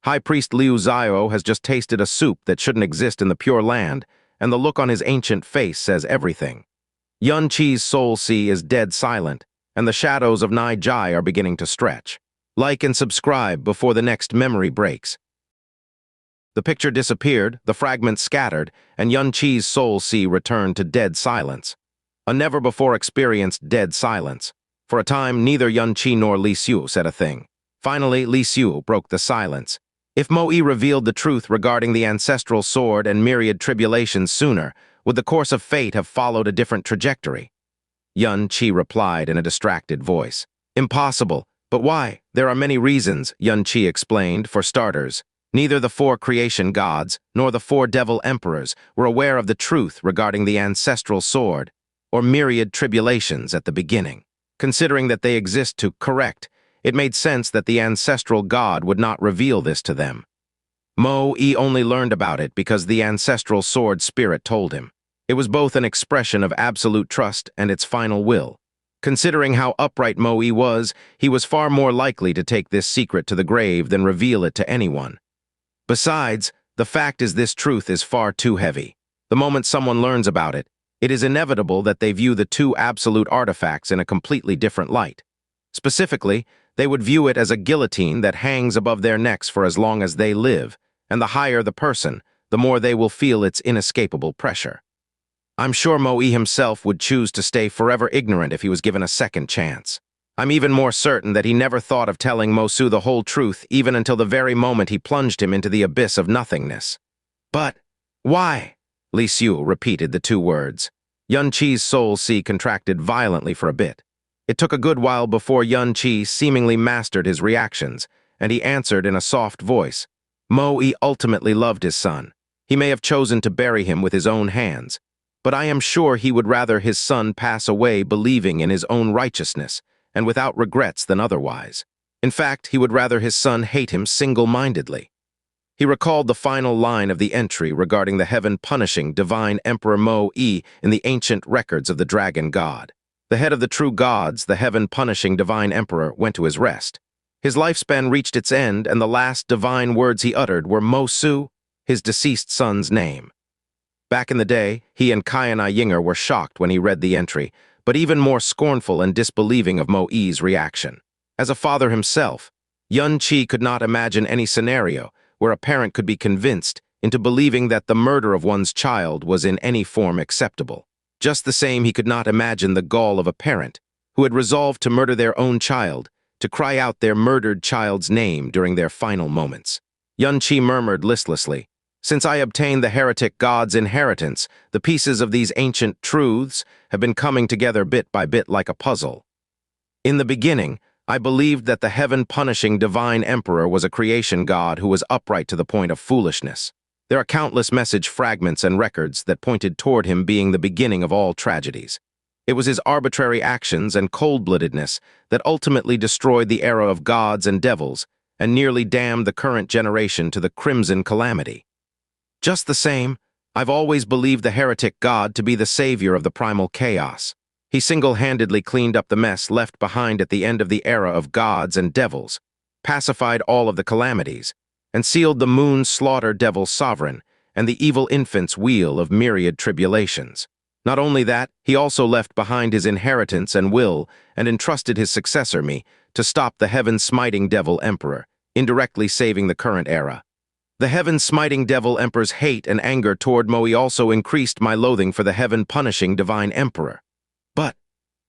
High Priest Liu Xiao has just tasted a soup that shouldn't exist in the Pure Land, and the look on his ancient face says everything. Yun Qi's soul sea is dead silent, and the shadows of Ni Jie are beginning to stretch. Like and subscribe before the next memory breaks. The picture disappeared, the fragments scattered, and Yun Qi's soul sea returned to dead silence. A never-before-experienced dead silence. For a time, neither Yun Qi nor Li Xiu said a thing. Finally, Li Xiu broke the silence. If Mo Yi revealed the truth regarding the ancestral sword and myriad tribulations sooner, would the course of fate have followed a different trajectory? Yun Qi replied in a distracted voice. Impossible. But why? There are many reasons, Yun Qi explained. For starters, neither the four creation gods nor the four devil emperors were aware of the truth regarding the ancestral sword or myriad tribulations at the beginning. Considering that they exist to correct, it made sense that the ancestral god would not reveal this to them. Mo Yi only learned about it because the ancestral sword spirit told him. It was both an expression of absolute trust and its final will. Considering how upright Mo Yi was, he was far more likely to take this secret to the grave than reveal it to anyone. Besides, the fact is this truth is far too heavy. The moment someone learns about it, it is inevitable that they view the two absolute artifacts in a completely different light. Specifically, they would view it as a guillotine that hangs above their necks for as long as they live, and the higher the person, the more they will feel its inescapable pressure. I'm sure Mo Yi himself would choose to stay forever ignorant if he was given a second chance. I'm even more certain that he never thought of telling Mo Su the whole truth even until the very moment he plunged him into the abyss of nothingness. But why? Li Xiu repeated the two words. Yun Qi's soul sea contracted violently for a bit. It took a good while before Yun Qi seemingly mastered his reactions, and he answered in a soft voice. Mo Yi ultimately loved his son. He may have chosen to bury him with his own hands, but I am sure he would rather his son pass away believing in his own righteousness and without regrets than otherwise. In fact, he would rather his son hate him single-mindedly. He recalled the final line of the entry regarding the heaven-punishing divine Emperor Mo Yi in the ancient records of the dragon god. The head of the true gods, the heaven-punishing divine emperor, went to his rest. His lifespan reached its end, and the last divine words he uttered were Mo Su, his deceased son's name. Back in the day, he and Kaianai Yinger were shocked when he read the entry, but even more scornful and disbelieving of Mo Yi's reaction. As a father himself, Yun Qi could not imagine any scenario where a parent could be convinced into believing that the murder of one's child was in any form acceptable. Just the same, he could not imagine the gall of a parent who had resolved to murder their own child, to cry out their murdered child's name during their final moments. Yun Qi murmured listlessly, "Since I obtained the heretic god's inheritance, the pieces of these ancient truths have been coming together bit by bit like a puzzle. In the beginning, I believed that the heaven-punishing divine emperor was a creation god who was upright to the point of foolishness. There are countless message fragments and records that pointed toward him being the beginning of all tragedies. It was his arbitrary actions and cold-bloodedness that ultimately destroyed the era of gods and devils and nearly damned the current generation to the crimson calamity. Just the same, I've always believed the heretic god to be the savior of the primal chaos. He single-handedly cleaned up the mess left behind at the end of the era of gods and devils, pacified all of the calamities, and sealed the moon's slaughter devil sovereign and the evil infant's wheel of myriad tribulations. Not only that, he also left behind his inheritance and will and entrusted his successor, me, to stop the heaven-smiting devil emperor, indirectly saving the current era. The heaven-smiting devil emperor's hate and anger toward Mo Yi also increased my loathing for the heaven-punishing divine emperor. But,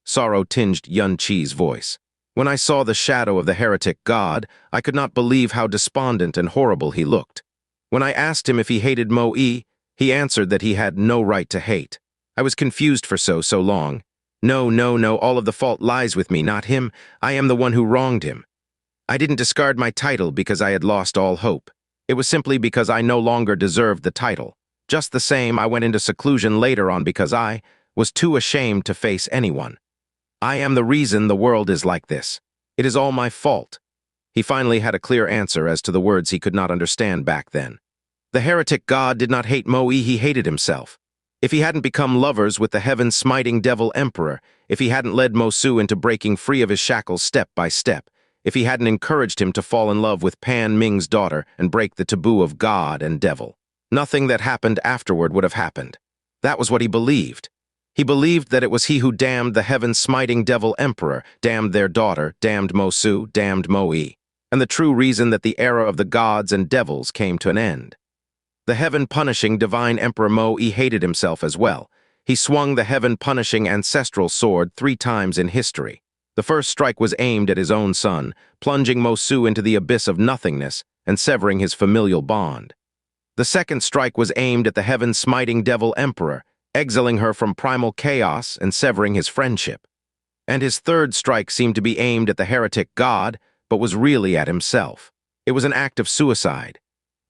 sorrow tinged Yun Qi's voice. When I saw the shadow of the heretic god, I could not believe how despondent and horrible he looked. When I asked him if he hated Mo Yi, he answered that he had no right to hate. I was confused for so long. No, all of the fault lies with me, not him. I am the one who wronged him. I didn't discard my title because I had lost all hope. It was simply because I no longer deserved the title. Just the same, I went into seclusion later on because I was too ashamed to face anyone. I am the reason the world is like this. It is all my fault." He finally had a clear answer as to the words he could not understand back then. The heretic god did not hate Mo Yi, he hated himself. If he hadn't become lovers with the heaven-smiting devil emperor, if he hadn't led Mo Su into breaking free of his shackles step by step, if he hadn't encouraged him to fall in love with Pan Ming's daughter and break the taboo of God and devil. Nothing that happened afterward would have happened. That was what he believed. He believed that it was he who damned the heaven-smiting devil emperor, damned their daughter, damned Mosu, damned Moe, and the true reason that the era of the gods and devils came to an end. The heaven-punishing divine emperor Moe hated himself as well. He swung the heaven-punishing ancestral sword 3 times in history. The first strike was aimed at his own son, plunging Mosu into the abyss of nothingness and severing his familial bond. The second strike was aimed at the heaven-smiting devil emperor, exiling her from primal chaos and severing his friendship. And his third strike seemed to be aimed at the heretic god, but was really at himself. It was an act of suicide.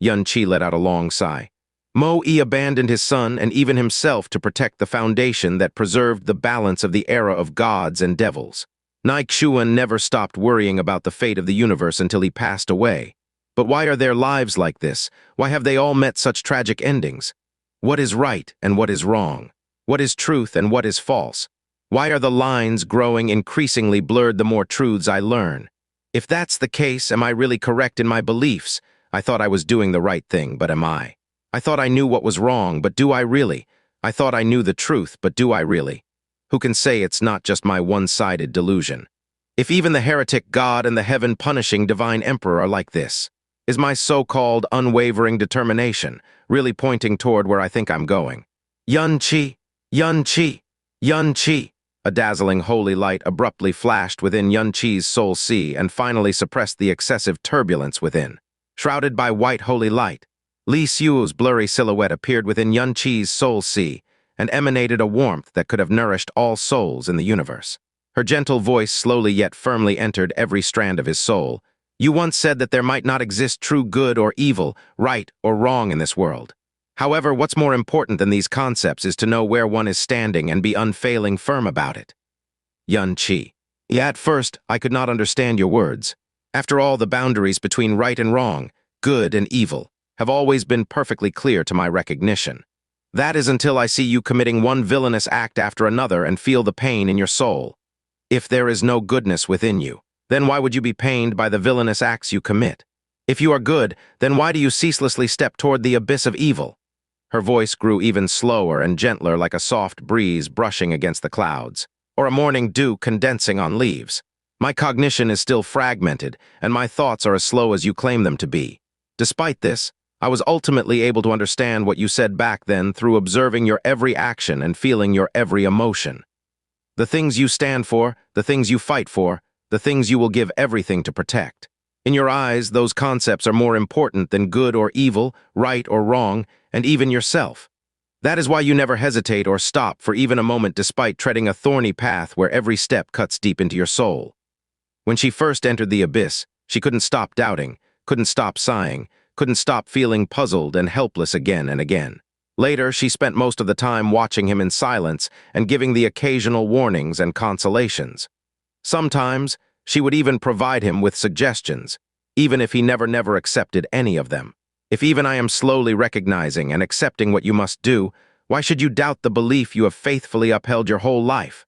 Xianxia let out a long sigh. Moe abandoned his son and even himself to protect the foundation that preserved the balance of the era of gods and devils. Ni Jie never stopped worrying about the fate of the universe until he passed away. But why are their lives like this? Why have they all met such tragic endings? What is right and what is wrong? What is truth and what is false? Why are the lines growing increasingly blurred the more truths I learn? If that's the case, am I really correct in my beliefs? I thought I was doing the right thing, but am I? I thought I knew what was wrong, but do I really? I thought I knew the truth, but do I really? Who can say it's not just my one-sided delusion? If even the heretic god and the heaven-punishing divine emperor are like this, is my so-called unwavering determination really pointing toward where I think I'm going? Xianxia, Xianxia, Xianxia. A dazzling holy light abruptly flashed within Xianxia's soul sea and finally suppressed the excessive turbulence within. Shrouded by white holy light, Li Xiu's blurry silhouette appeared within Xianxia's soul sea and emanated a warmth that could have nourished all souls in the universe. Her gentle voice slowly yet firmly entered every strand of his soul. You once said that there might not exist true good or evil, right or wrong in this world. However, what's more important than these concepts is to know where one is standing and be unfailing firm about it. Xianxia. Yeah, at first, I could not understand your words. After all, the boundaries between right and wrong, good and evil, have always been perfectly clear to my recognition. That is until I see you committing one villainous act after another and feel the pain in your soul. If there is no goodness within you, then why would you be pained by the villainous acts you commit? If you are good, then why do you ceaselessly step toward the abyss of evil? Her voice grew even slower and gentler, like a soft breeze brushing against the clouds, or a morning dew condensing on leaves. My cognition is still fragmented, and my thoughts are as slow as you claim them to be. Despite this, I was ultimately able to understand what you said back then through observing your every action and feeling your every emotion. The things you stand for, the things you fight for, the things you will give everything to protect. In your eyes, those concepts are more important than good or evil, right or wrong, and even yourself. That is why you never hesitate or stop for even a moment despite treading a thorny path where every step cuts deep into your soul. When she first entered the abyss, she couldn't stop doubting, couldn't stop sighing, couldn't stop feeling puzzled and helpless again and again. Later, she spent most of the time watching him in silence and giving the occasional warnings and consolations. Sometimes, she would even provide him with suggestions, even if he never accepted any of them. If even I am slowly recognizing and accepting what you must do, why should you doubt the belief you have faithfully upheld your whole life?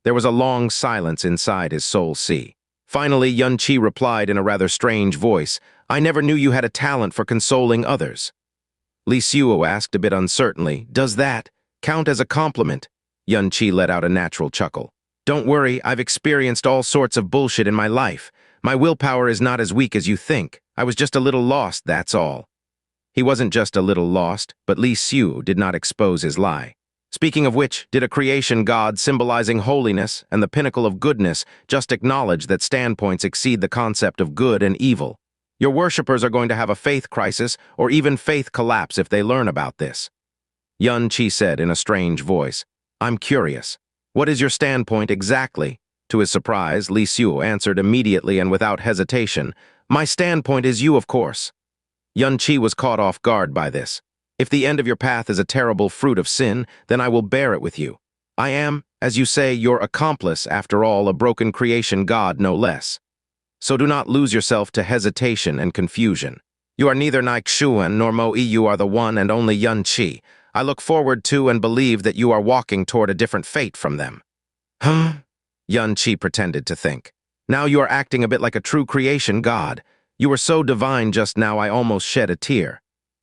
There was a long silence inside his soul sea. Finally, Xianxia replied in a rather strange voice, I never knew you had a talent for consoling others. Li Xiu asked a bit uncertainly, does that count as a compliment? Xianxia let out a natural chuckle. Don't worry, I've experienced all sorts of bullshit in my life. My willpower is not as weak as you think. I was just a little lost, that's all. He wasn't just a little lost, but Li Xiu did not expose his lie. Speaking of which, did a creation god symbolizing holiness and the pinnacle of goodness just acknowledge that standpoints exceed the concept of good and evil? Your worshippers are going to have a faith crisis or even faith collapse if they learn about this. Xianxia said in a strange voice, I'm curious. What is your standpoint exactly? To his surprise, Li Xiu answered immediately and without hesitation, my standpoint is you, of course. Xianxia was caught off guard by this. If the end of your path is a terrible fruit of sin, then I will bear it with you. I am, as you say, your accomplice, after all, a broken creation god, no less. So do not lose yourself to hesitation and confusion. You are neither Ni Jie nor Moe, you are the one and only Xianxia. I look forward to and believe that you are walking toward a different fate from them. Xianxia pretended to think. Now you are acting a bit like a true creation god. You were so divine just now I almost shed a tear.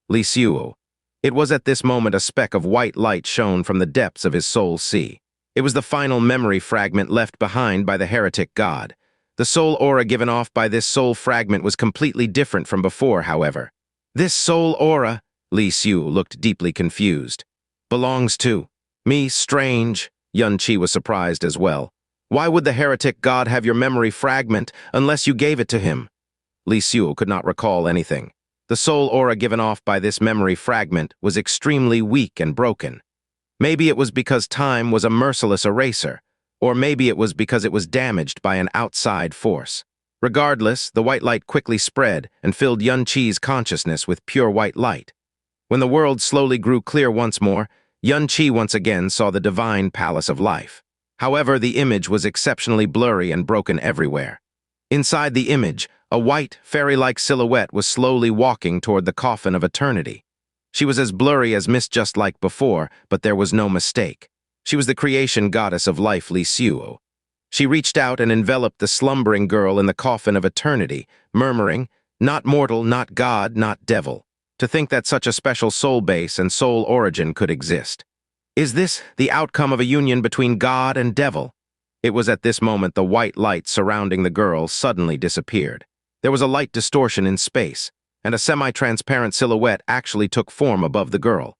Li Xiu. It was at this moment a speck of white light shone from the depths of his soul sea. It was the final memory fragment left behind by the heretic god. The soul aura given off by this soul fragment was completely different from before, however. This soul aura, Li Xiu looked deeply confused, belongs to me. Strange. Xianxia was surprised as well. Why would the heretic god have your memory fragment unless you gave it to him? Li Xiu could not recall anything. The soul aura given off by this memory fragment was extremely weak and broken. Maybe it was because time was a merciless eraser, or maybe it was because it was damaged by an outside force. Regardless, the white light quickly spread and filled Xianxia's consciousness with pure white light. When the world slowly grew clear once more, Xianxia once again saw the divine palace of life. However, the image was exceptionally blurry and broken everywhere. Inside the image, a white, fairy-like silhouette was slowly walking toward the coffin of eternity. She was as blurry as mist just like before, but there was no mistake. She was the creation goddess of life, Li Xiu. She reached out and enveloped the slumbering girl in the coffin of eternity, murmuring, "Not mortal, not god, not devil." To think that such a special soul base and soul origin could exist. Is this the outcome of a union between God and devil? It was at this moment the white light surrounding the girl suddenly disappeared. There was a light distortion in space, and a semi-transparent silhouette actually took form above the girl.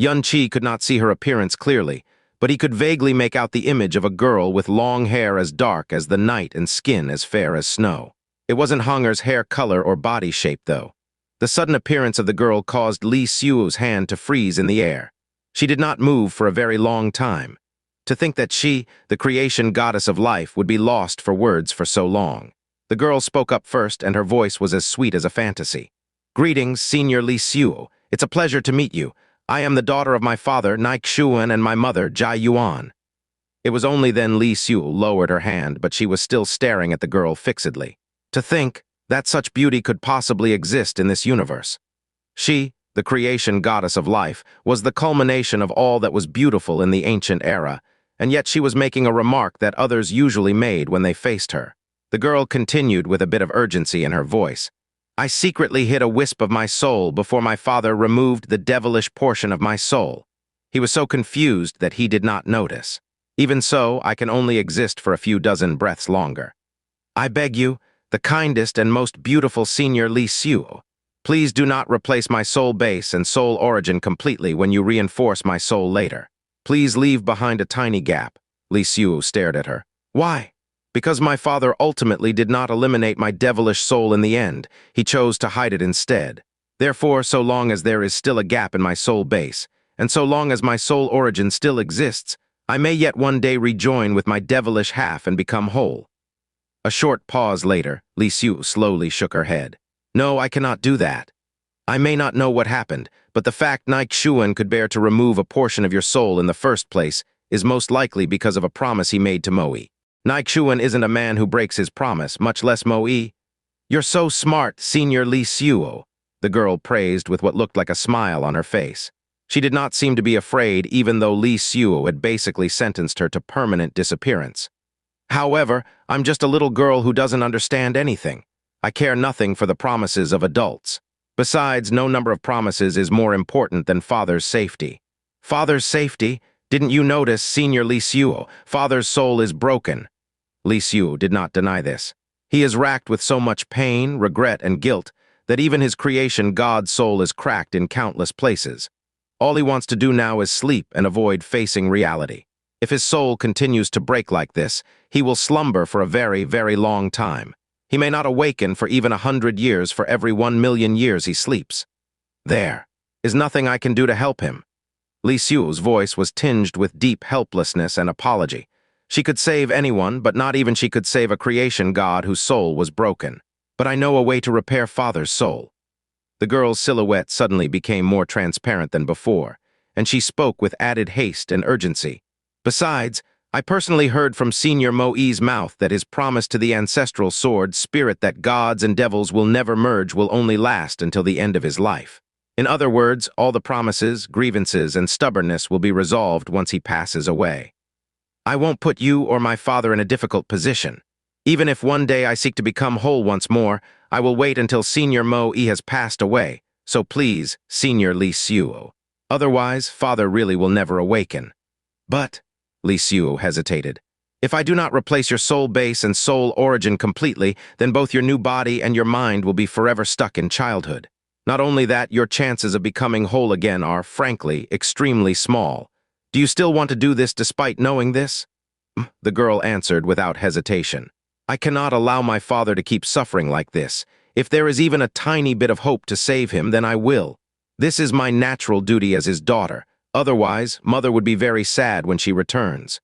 Xianxia could not see her appearance clearly, but he could vaguely make out the image of a girl with long hair as dark as the night and skin as fair as snow. It wasn't Honger's hair color or body shape, though. The sudden appearance of the girl caused Li Xiu's hand to freeze in the air. She did not move for a very long time. To think that she, the creation goddess of life, would be lost for words for so long. The girl spoke up first, and her voice was as sweet as a fantasy. "Greetings, Senior Li Xiu. It's a pleasure to meet you. I am the daughter of my father, Ni Jie, and my mother, Jia Yuan." It was only then Li Xiu lowered her hand, but she was still staring at the girl fixedly. To think that such beauty could possibly exist in this universe. She, the creation goddess of life, was the culmination of all that was beautiful in the ancient era, and yet she was making a remark that others usually made when they faced her. The girl continued with a bit of urgency in her voice. "I secretly hid a wisp of my soul before my father removed the devilish portion of my soul. He was so confused that he did not notice. Even so, I can only exist for a few dozen breaths longer. I beg you, the kindest and most beautiful Senior Li Xiu, please do not replace my soul base and soul origin completely when you reinforce my soul later. Please leave behind a tiny gap." Li Xiu stared at her. "Why?" "Because my father ultimately did not eliminate my devilish soul in the end. He chose to hide it instead. Therefore, so long as there is still a gap in my soul base, and so long as my soul origin still exists, I may yet one day rejoin with my devilish half and become whole." A short pause later, Li Xiu slowly shook her head. "No, I cannot do that. I may not know what happened, but the fact Ni Jie could bear to remove a portion of your soul in the first place is most likely because of a promise he made to Moe. Ni Jie isn't a man who breaks his promise, much less Moe." "You're so smart, Senior Li Xiu," the girl praised with what looked like a smile on her face. She did not seem to be afraid, even though Li Xiu had basically sentenced her to permanent disappearance. "However, I'm just a little girl who doesn't understand anything. I care nothing for the promises of adults. Besides, no number of promises is more important than Father's safety." "Father's safety? Didn't you notice, Senior Li Xiu? Father's soul is broken." Li Xiu did not deny this. He is racked with so much pain, regret, and guilt that even his creation God's soul is cracked in countless places. All he wants to do now is sleep and avoid facing reality. If his soul continues to break like this, he will slumber for a very, very long time. He may not awaken for even 100 years for every 1,000,000 years he sleeps. There is nothing I can do to help him. Li Xiu's voice was tinged with deep helplessness and apology. She could save anyone, but not even she could save a creation god whose soul was broken. "But I know a way to repair Father's soul." The girl's silhouette suddenly became more transparent than before, and she spoke with added haste and urgency. "Besides, I personally heard from Senior Moe's mouth that his promise to the ancestral sword spirit that gods and devils will never merge will only last until the end of his life. In other words, all the promises, grievances, and stubbornness will be resolved once he passes away. I won't put you or my father in a difficult position. Even if one day I seek to become whole once more, I will wait until Senior Mo-E has passed away. So please, Senior Li Suo. Otherwise, Father really will never awaken. But, Li Suo hesitated, if I do not replace your soul base and soul origin completely, then both your new body and your mind will be forever stuck in childhood. Not only that, your chances of becoming whole again are, frankly, extremely small. Do you still want to do this despite knowing this? The girl answered without hesitation. I cannot allow my father to keep suffering like this. If there is even a tiny bit of hope to save him, then I will. This is my natural duty as his daughter. Otherwise, Mother would be very sad when she returns.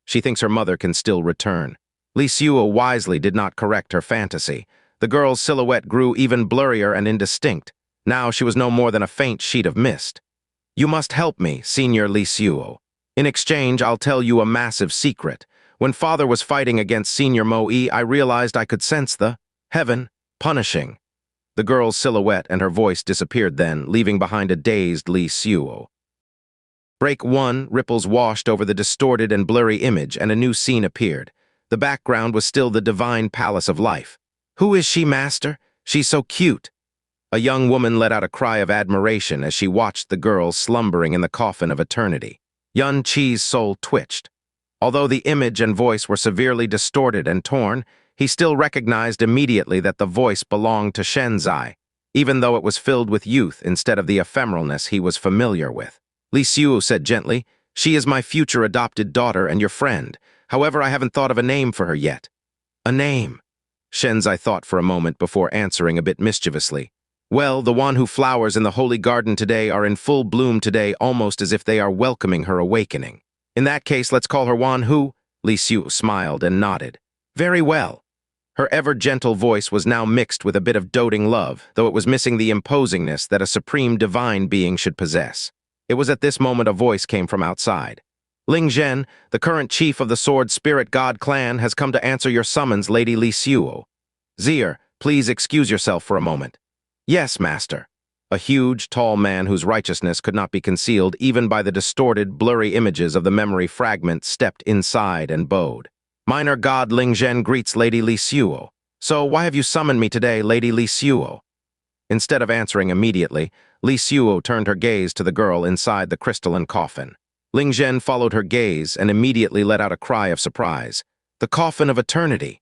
She thinks her mother can still return. Li Suo wisely did not correct her fantasy. The girl's silhouette grew even blurrier and indistinct. Now she was no more than a faint sheet of mist. You must help me, Senior Li Suo. In exchange, I'll tell you a massive secret. When Father was fighting against Senior Mo-E, I realized I could sense the heaven punishing. The girl's silhouette and her voice disappeared then, leaving behind a dazed Li Suo. Break 1, ripples washed over the distorted and blurry image, and a new scene appeared. The background was still the divine palace of life. Who is she, Master? She's so cute. A young woman let out a cry of admiration as she watched the girl slumbering in the coffin of eternity. Yun Qi's soul twitched. Although the image and voice were severely distorted and torn, he still recognized immediately that the voice belonged to Xianxia, even though it was filled with youth instead of the ephemeralness he was familiar with. Li Suo said gently, "She is my future adopted daughter and your friend. However, I haven't thought of a name for her yet." A name? Xianxia thought for a moment before answering a bit mischievously. Well, the one who flowers in the holy garden today are in full bloom today, almost as if they are welcoming her awakening. In that case, let's call her Wan Hu. Li Suo smiled and nodded. Very well. Her ever-gentle voice was now mixed with a bit of doting love, though it was missing the imposingness that a supreme divine being should possess. It was at this moment a voice came from outside. Ling Zhen, the current chief of the Sword Spirit God clan, has come to answer your summons, Lady Li Suo. Zir, please excuse yourself for a moment. Yes, Master. A huge, tall man whose righteousness could not be concealed even by the distorted, blurry images of the memory fragment stepped inside and bowed. Minor God Ling Zhen greets Lady Li Suo. So why have you summoned me today, Lady Li Suo? Instead of answering immediately, Li Suo turned her gaze to the girl inside the crystalline coffin. Ling Zhen followed her gaze and immediately let out a cry of surprise. The coffin of eternity.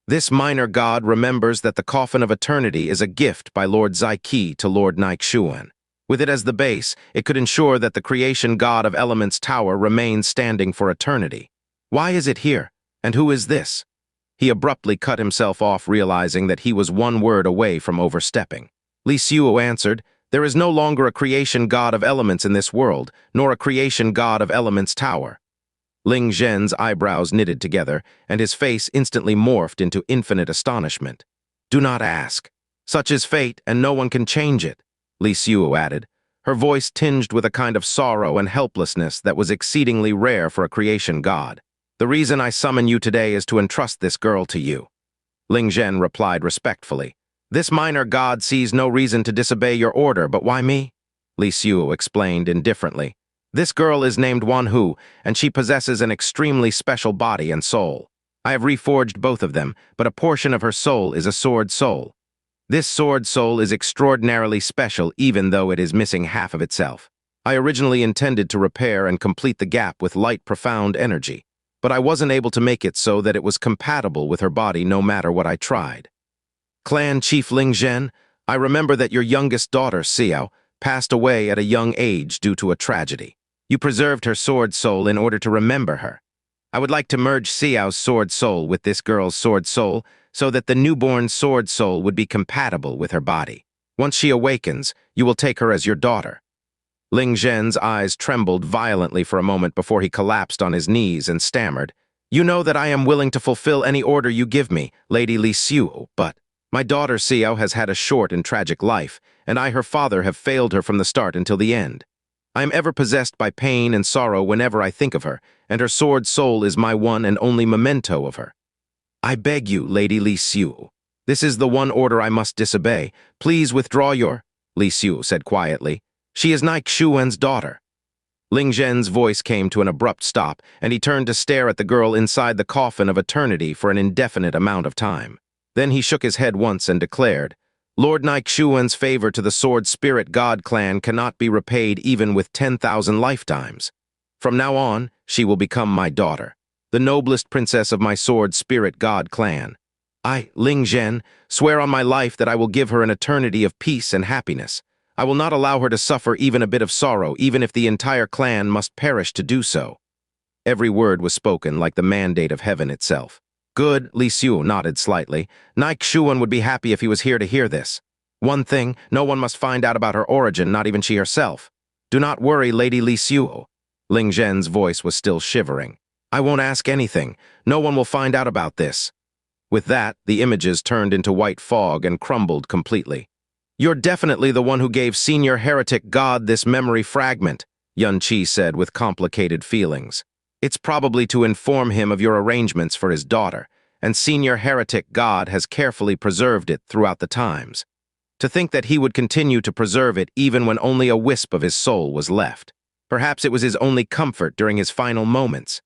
This minor god remembers that the coffin of eternity is a gift by Lord Zai Qi to Lord Nixuan. With it as the base, it could ensure that the creation god of elements tower remains standing for eternity. Why is it here? And who is this? He abruptly cut himself off, realizing that he was one word away from overstepping. Li Suo answered, "There is no longer a creation god of elements in this world, nor a creation god of elements tower." Ling Zhen's eyebrows knitted together, and his face instantly morphed into infinite astonishment. "Do not ask. Such is fate, and no one can change it," Li Suo added, her voice tinged with a kind of sorrow and helplessness that was exceedingly rare for a creation god. "The reason I summon you today is to entrust this girl to you." Ling Zhen replied respectfully, "This minor god sees no reason to disobey your order, but why me?" Li Suo explained indifferently. "This girl is named Wan Hu, and she possesses an extremely special body and soul. I have reforged both of them, but a portion of her soul is a sword soul. This sword soul is extraordinarily special even though it is missing half of itself. I originally intended to repair and complete the gap with light profound energy, but I wasn't able to make it so that it was compatible with her body no matter what I tried. Clan Chief Ling Zhen, I remember that your youngest daughter, Xiao, passed away at a young age due to a tragedy. You preserved her sword soul in order to remember her. I would like to merge Xiao's sword soul with this girl's sword soul so that the newborn sword soul would be compatible with her body. Once she awakens, you will take her as your daughter." Ling Zhen's eyes trembled violently for a moment before he collapsed on his knees and stammered, "You know that I am willing to fulfill any order you give me, Lady Li Suo, but my daughter Xiao has had a short and tragic life, and I, her father, have failed her from the start until the end. I am ever possessed by pain and sorrow whenever I think of her, and her sword soul is my one and only memento of her. I beg you, Lady Li Suo. This is the one order I must disobey. Please withdraw your—" Li Suo said quietly. "She is Nixuan's daughter." Ling Zhen's voice came to an abrupt stop, and he turned to stare at the girl inside the coffin of eternity for an indefinite amount of time. Then he shook his head once and declared, Lord Ni Xuan's favor to the Sword Spirit God clan cannot be repaid even with 10,000 lifetimes. From now on, she will become my daughter, the noblest princess of my Sword Spirit God clan. I, Ling Zhen, swear on my life that I will give her an eternity of peace and happiness. I will not allow her to suffer even a bit of sorrow, even if the entire clan must perish to do so. Every word was spoken like the mandate of heaven itself. Good, Li Xiu nodded slightly. Ni Xuan would be happy if he was here to hear this. One thing, no one must find out about her origin, not even she herself. Do not worry, Lady Li Xiu. Ling Zhen's voice was still shivering. I won't ask anything. No one will find out about this. With that, the images turned into white fog and crumbled completely. You're definitely the one who gave Senior Heretic God this memory fragment, Yunqi said with complicated feelings. It's probably to inform him of your arrangements for his daughter, and Senior Heretic God has carefully preserved it throughout the times. To think that he would continue to preserve it even when only a wisp of his soul was left. Perhaps it was his only comfort during his final moments.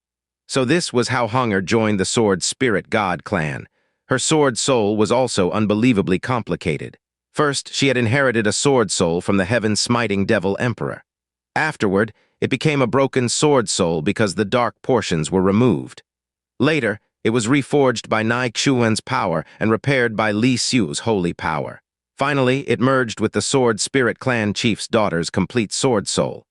So this was how Hunger joined the Sword Spirit God clan. Her sword soul was also unbelievably complicated. First, she had inherited a sword soul from the heaven-smiting devil emperor. Afterward, it became a broken sword soul because the dark portions were removed. Later, it was reforged by Ni Xuan's power and repaired by Li Xiu's holy power. Finally, it merged with the Sword Spirit Clan chief's daughter's complete sword soul.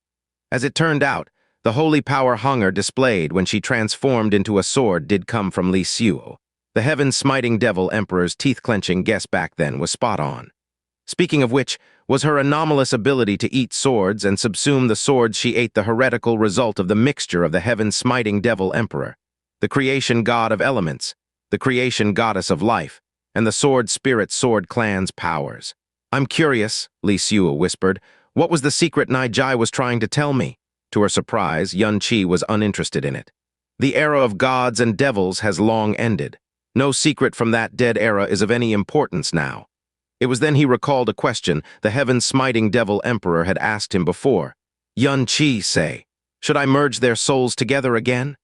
As it turned out, the holy power Hunger displayed when she transformed into a sword did come from Li Xiu. The heaven-smiting devil emperor's teeth-clenching guess back then was spot on. Speaking of which, was her anomalous ability to eat swords and subsume the swords she ate the heretical result of the mixture of the heaven-smiting devil emperor, the creation god of elements, the creation goddess of life, and the sword spirit sword clan's powers. I'm curious, Li Xiu whispered, what was the secret Ni Jie was trying to tell me? To her surprise, Yunqi was uninterested in it. The era of gods and devils has long ended. No secret from that dead era is of any importance now. It was then he recalled a question the heaven-smiting devil emperor had asked him before. Yunqi say, should I merge their souls together again?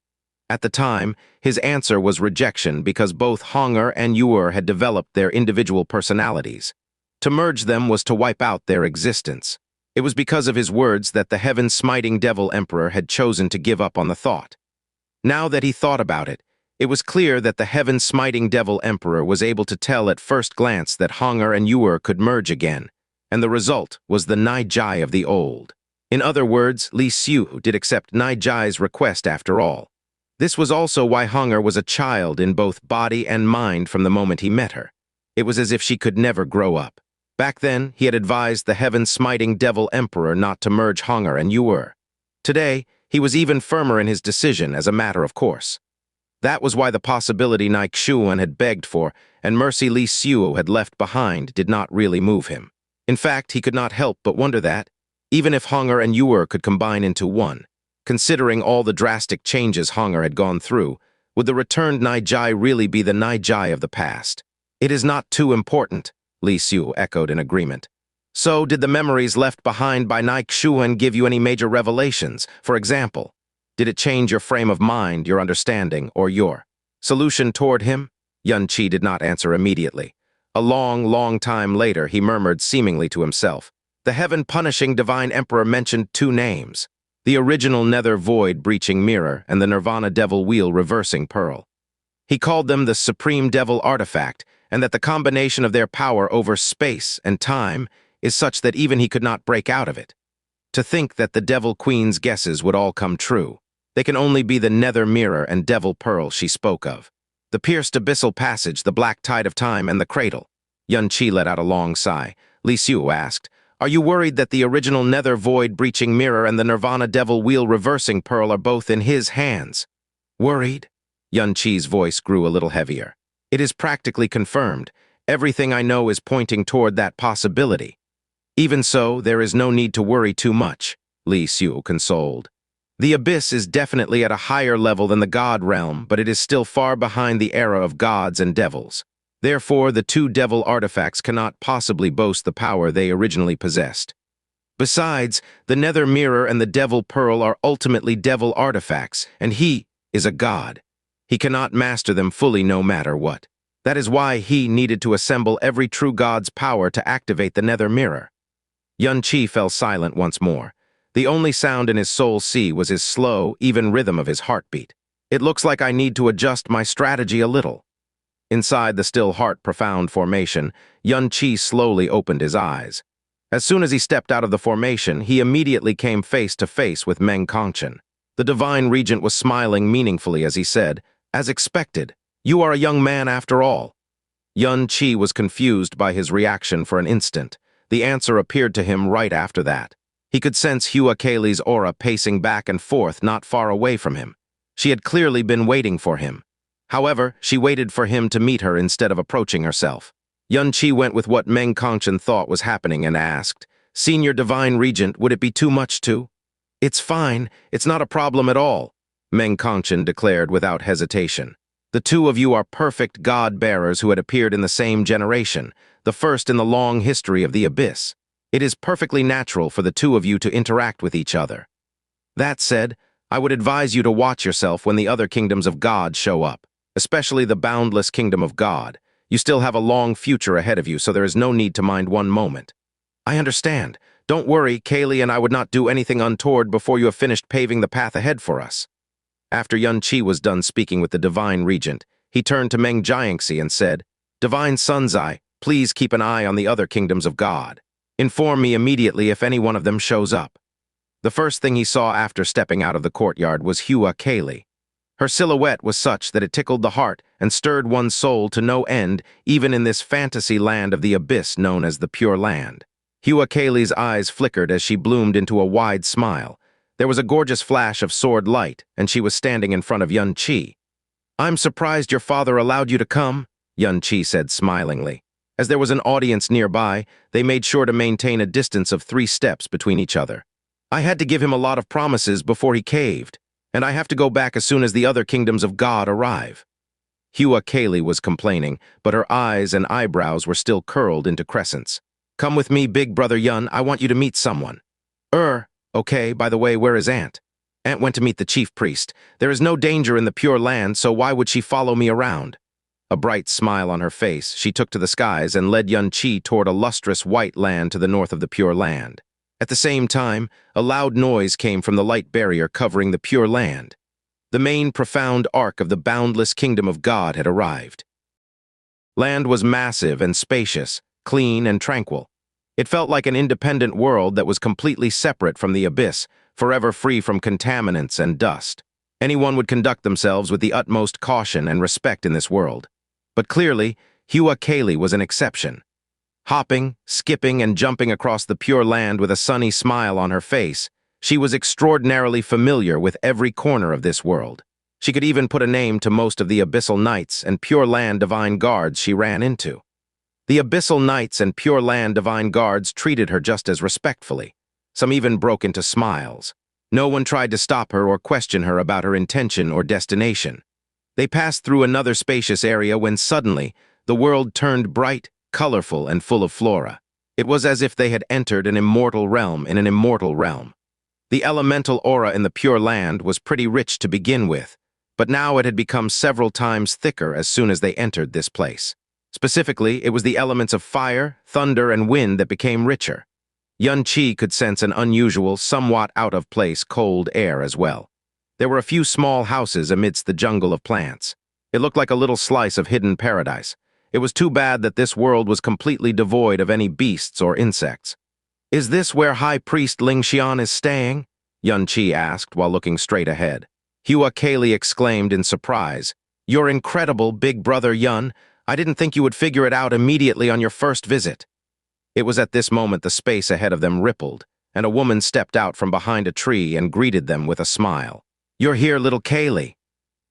At the time, his answer was rejection because both Hunger and Yuer had developed their individual personalities. To merge them was to wipe out their existence. It was because of his words that the heaven-smiting devil emperor had chosen to give up on the thought. Now that he thought about it, it was clear that the heaven-smiting devil emperor was able to tell at first glance that Hunger and Yuer could merge again, and the result was the Ni Jie of the old. In other words, Li Xiu did accept Ni Jie's request after all. This was also why Hunger was a child in both body and mind from the moment he met her. It was as if she could never grow up. Back then, he had advised the heaven-smiting devil emperor not to merge Hunger and Yuer. Today, he was even firmer in his decision as a matter of course. That was why the possibility Ni Xuan had begged for and mercy Li Xiu had left behind did not really move him. In fact, he could not help but wonder that, even if Hunger and Yuer could combine into one, considering all the drastic changes Hunger had gone through, would the returned Ni Jie really be the Ni Jie of the past? It is not too important, Li Xiu echoed in agreement. So, did the memories left behind by Ni Xuan give you any major revelations? For example, did it change your frame of mind, your understanding, or your solution toward him? Yunqi did not answer immediately. A long time later, he murmured seemingly to himself. The heaven-punishing divine emperor mentioned two names, the original nether void breaching mirror and the nirvana devil wheel reversing pearl. He called them the supreme devil artifact, and that the combination of their power over space and time is such that even he could not break out of it. To think that the devil queen's guesses would all come true. They can only be the nether mirror and devil pearl she spoke of. The pierced abyssal passage, the black tide of time, and the cradle. Yunqi let out a long sigh. Li Xiu asked, are you worried that the original nether void breaching mirror and the nirvana devil wheel reversing pearl are both in his hands? Worried? Yunqi's voice grew a little heavier. It is practically confirmed. Everything I know is pointing toward that possibility. Even so, there is no need to worry too much, Li Xiu consoled. The abyss is definitely at a higher level than the god realm, but it is still far behind the era of gods and devils. Therefore, the two devil artifacts cannot possibly boast the power they originally possessed. Besides, the nether mirror and the devil pearl are ultimately devil artifacts, and he is a god. He cannot master them fully no matter what. That is why he needed to assemble every true god's power to activate the nether mirror. Xianxia fell silent once more. The only sound in his soul sea was his slow, even rhythm of his heartbeat. It looks like I need to adjust my strategy a little. Inside the still heart profound formation, Xianxia slowly opened his eyes. As soon as he stepped out of the formation, he immediately came face to face with Meng Kongchen. The divine regent was smiling meaningfully as he said, "As expected, you are a young man after all." Xianxia was confused by his reaction for an instant. The answer appeared to him right after that. He could sense Hua Caili's aura pacing back and forth not far away from him. She had clearly been waiting for him. However, she waited for him to meet her instead of approaching herself. Xianxia went with what Meng Kongchen thought was happening and asked, "Senior Divine Regent, would it be too much too?" "It's fine. It's not a problem at all," Meng Kongchen declared without hesitation. "The two of you are perfect god-bearers who had appeared in the same generation, the first in the long history of the Abyss. It is perfectly natural for the two of you to interact with each other. That said, I would advise you to watch yourself when the other kingdoms of God show up, especially the boundless kingdom of God. You still have a long future ahead of you, so there is no need to mind one moment." "I understand. Don't worry, Caili and I would not do anything untoward before you have finished paving the path ahead for us." After Xianxia was done speaking with the Divine Regent, he turned to Meng Jiangxi and said, "Divine Sunzai, please keep an eye on the other kingdoms of God. Inform me immediately if any one of them shows up." The first thing he saw after stepping out of the courtyard was Hua Caili. Her silhouette was such that it tickled the heart and stirred one's soul to no end, even in this fantasy land of the abyss known as the Pure Land. Hua Caili's eyes flickered as she bloomed into a wide smile. There was a gorgeous flash of sword light, and she was standing in front of Xianxia. "I'm surprised your father allowed you to come," Xianxia said smilingly. As there was an audience nearby, they made sure to maintain a distance of 3 steps between each other. "I had to give him a lot of promises before he caved, and I have to go back as soon as the other kingdoms of God arrive." Hua Caili was complaining, but her eyes and eyebrows were still curled into crescents. "Come with me, big brother Yun, I want you to meet someone." Okay, by the way, where is Aunt?" "Aunt went to meet the chief priest. There is no danger in the Pure Land, so why would she follow me around?" A bright smile on her face, she took to the skies and led Xianxia toward a lustrous white land to the north of the Pure Land. At the same time, a loud noise came from the light barrier covering the Pure Land. The main profound arc of the boundless kingdom of God had arrived. Land was massive and spacious, clean and tranquil. It felt like an independent world that was completely separate from the abyss, forever free from contaminants and dust. Anyone would conduct themselves with the utmost caution and respect in this world. But clearly, Hua Caili was an exception. Hopping, skipping, and jumping across the Pure Land with a sunny smile on her face, she was extraordinarily familiar with every corner of this world. She could even put a name to most of the Abyssal Knights and Pure Land Divine Guards she ran into. The Abyssal Knights and Pure Land Divine Guards treated her just as respectfully. Some even broke into smiles. No one tried to stop her or question her about her intention or destination. They passed through another spacious area when suddenly the world turned bright, colorful, and full of flora. It was as if they had entered an immortal realm in an immortal realm. The elemental aura in the Pure Land was pretty rich to begin with, but now it had become several times thicker as soon as they entered this place. Specifically, it was the elements of fire, thunder, and wind that became richer. Xianxia could sense an unusual, somewhat out-of-place cold air as well. There were a few small houses amidst the jungle of plants. It looked like a little slice of hidden paradise. It was too bad that this world was completely devoid of any beasts or insects. "Is this where High Priest Ling Xian is staying?" Xianxia asked while looking straight ahead. Hua Caili exclaimed in surprise, "You're incredible, big brother Yun. I didn't think you would figure it out immediately on your first visit." It was at this moment the space ahead of them rippled, and a woman stepped out from behind a tree and greeted them with a smile. "You're here, little Caili."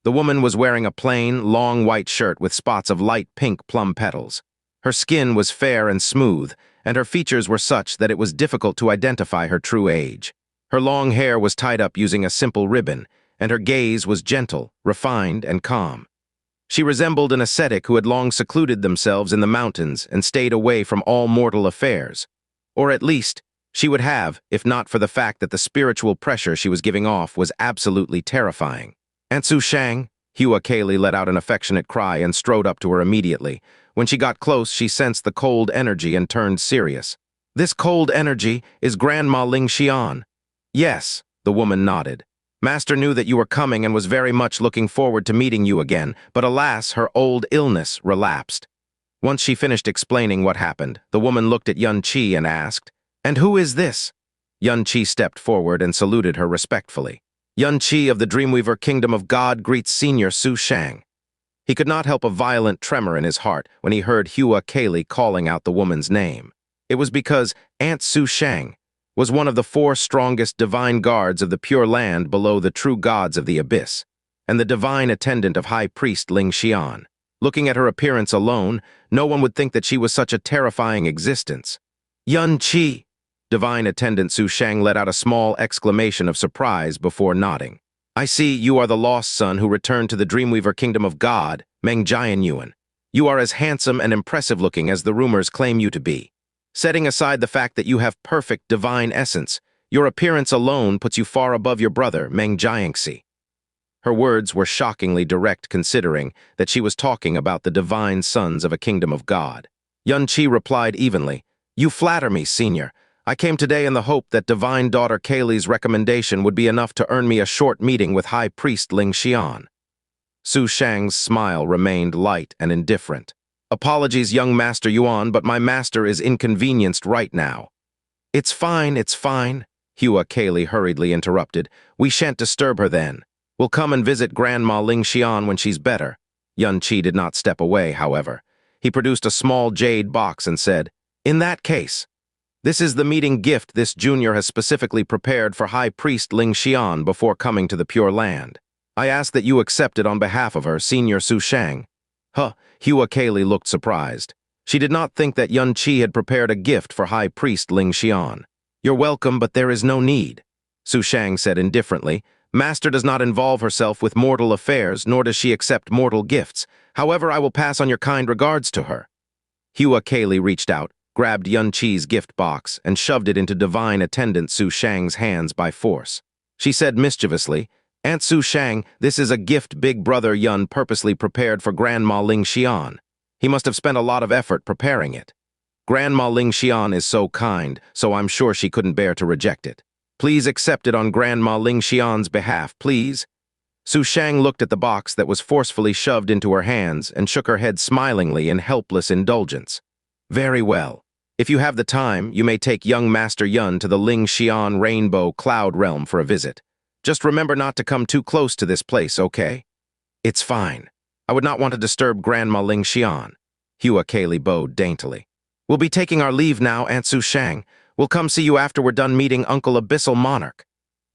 The woman was wearing a plain, long white shirt with spots of light pink plum petals. Her skin was fair and smooth, and her features were such that it was difficult to identify her true age. Her long hair was tied up using a simple ribbon, and her gaze was gentle, refined, and calm. She resembled an ascetic who had long secluded themselves in the mountains and stayed away from all mortal affairs. Or at least, She would have, if not for the fact that the spiritual pressure she was giving off was absolutely terrifying. "Aunt Su Shang?" Hua Caili let out an affectionate cry and strode up to her immediately. When she got close, she sensed the cold energy and turned serious. "This cold energy is Grandma Ling Xian." "Yes," the woman nodded. "Master knew that you were coming and was very much looking forward to meeting you again, but alas, her old illness relapsed." Once she finished explaining what happened, the woman looked at Yun Qi and asked, "And who is this?" Yun Qi stepped forward and saluted her respectfully. "Yun Qi of the Dreamweaver Kingdom of God greets Senior Su Shang." He could not help a violent tremor in his heart when he heard Hua Caili calling out the woman's name. It was because Aunt Su Shang was one of the 4 strongest divine guards of the Pure Land below the true gods of the Abyss, and the divine attendant of High Priest Ling Xian. Looking at her appearance alone, no one would think that she was such a terrifying existence. "Yun Qi!" Divine attendant Su Shang let out a small exclamation of surprise before nodding. "I see you are the lost son who returned to the Dreamweaver Kingdom of God, Meng Jianyuan. You are as handsome and impressive-looking as the rumors claim you to be. Setting aside the fact that you have perfect divine essence, your appearance alone puts you far above your brother, Meng Jiangxi." Her words were shockingly direct considering that she was talking about the divine sons of a kingdom of God. Yun Qi replied evenly, "You flatter me, Senior. I came today in the hope that divine daughter Caili's recommendation would be enough to earn me a short meeting with High Priest Ling Xian." Su Shang's smile remained light and indifferent. "Apologies, young Master Yuan, but my master is inconvenienced right now." It's fine, Hua Caili hurriedly interrupted. "We shan't disturb her then. We'll come and visit Grandma Ling Xian when she's better." Yun Qi did not step away, however. He produced a small jade box and said, "In that case, this is the meeting gift this junior has specifically prepared for High Priest Ling Xian before coming to the Pure Land. I ask that you accept it on behalf of her, Senior Su Shang." Hua Caili looked surprised. She did not think that Yun Qi had prepared a gift for High Priest Ling Xian. "You're welcome, but there is no need," Su Shang said indifferently. "Master does not involve herself with mortal affairs, nor does she accept mortal gifts. However, I will pass on your kind regards to her." Hua Caili reached out, grabbed Yun Qi's gift box, and shoved it into divine attendant Su Shang's hands by force. She said mischievously, "Aunt Su Shang, this is a gift Big Brother Yun purposely prepared for Grandma Ling Xian. He must have spent a lot of effort preparing it. Grandma Ling Xian is so kind, so I'm sure she couldn't bear to reject it. Please accept it on Grandma Ling Xian's behalf, please." Su Shang looked at the box that was forcefully shoved into her hands and shook her head smilingly in helpless indulgence. "Very well. If you have the time, you may take young Master Yun to the Ling Xian Rainbow Cloud Realm for a visit. Just remember not to come too close to this place, okay?" "It's fine. I would not want to disturb Grandma Ling Xian." Hua Caili bowed daintily. "We'll be taking our leave now, Aunt Su Shang. We'll come see you after we're done meeting Uncle Abyssal Monarch."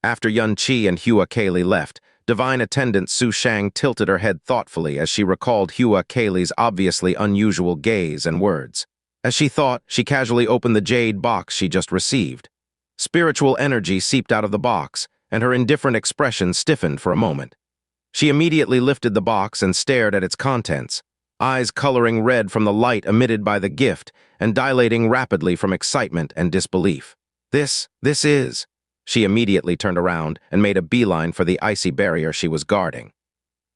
After Yun Qi and Hua Caili left, divine attendant Su Shang tilted her head thoughtfully as she recalled Hua Caili's obviously unusual gaze and words. As she thought, she casually opened the jade box she just received. Spiritual energy seeped out of the box, and her indifferent expression stiffened for a moment. She immediately lifted the box and stared at its contents, eyes coloring red from the light emitted by the gift and dilating rapidly from excitement and disbelief. This is... She immediately turned around and made a beeline for the icy barrier she was guarding.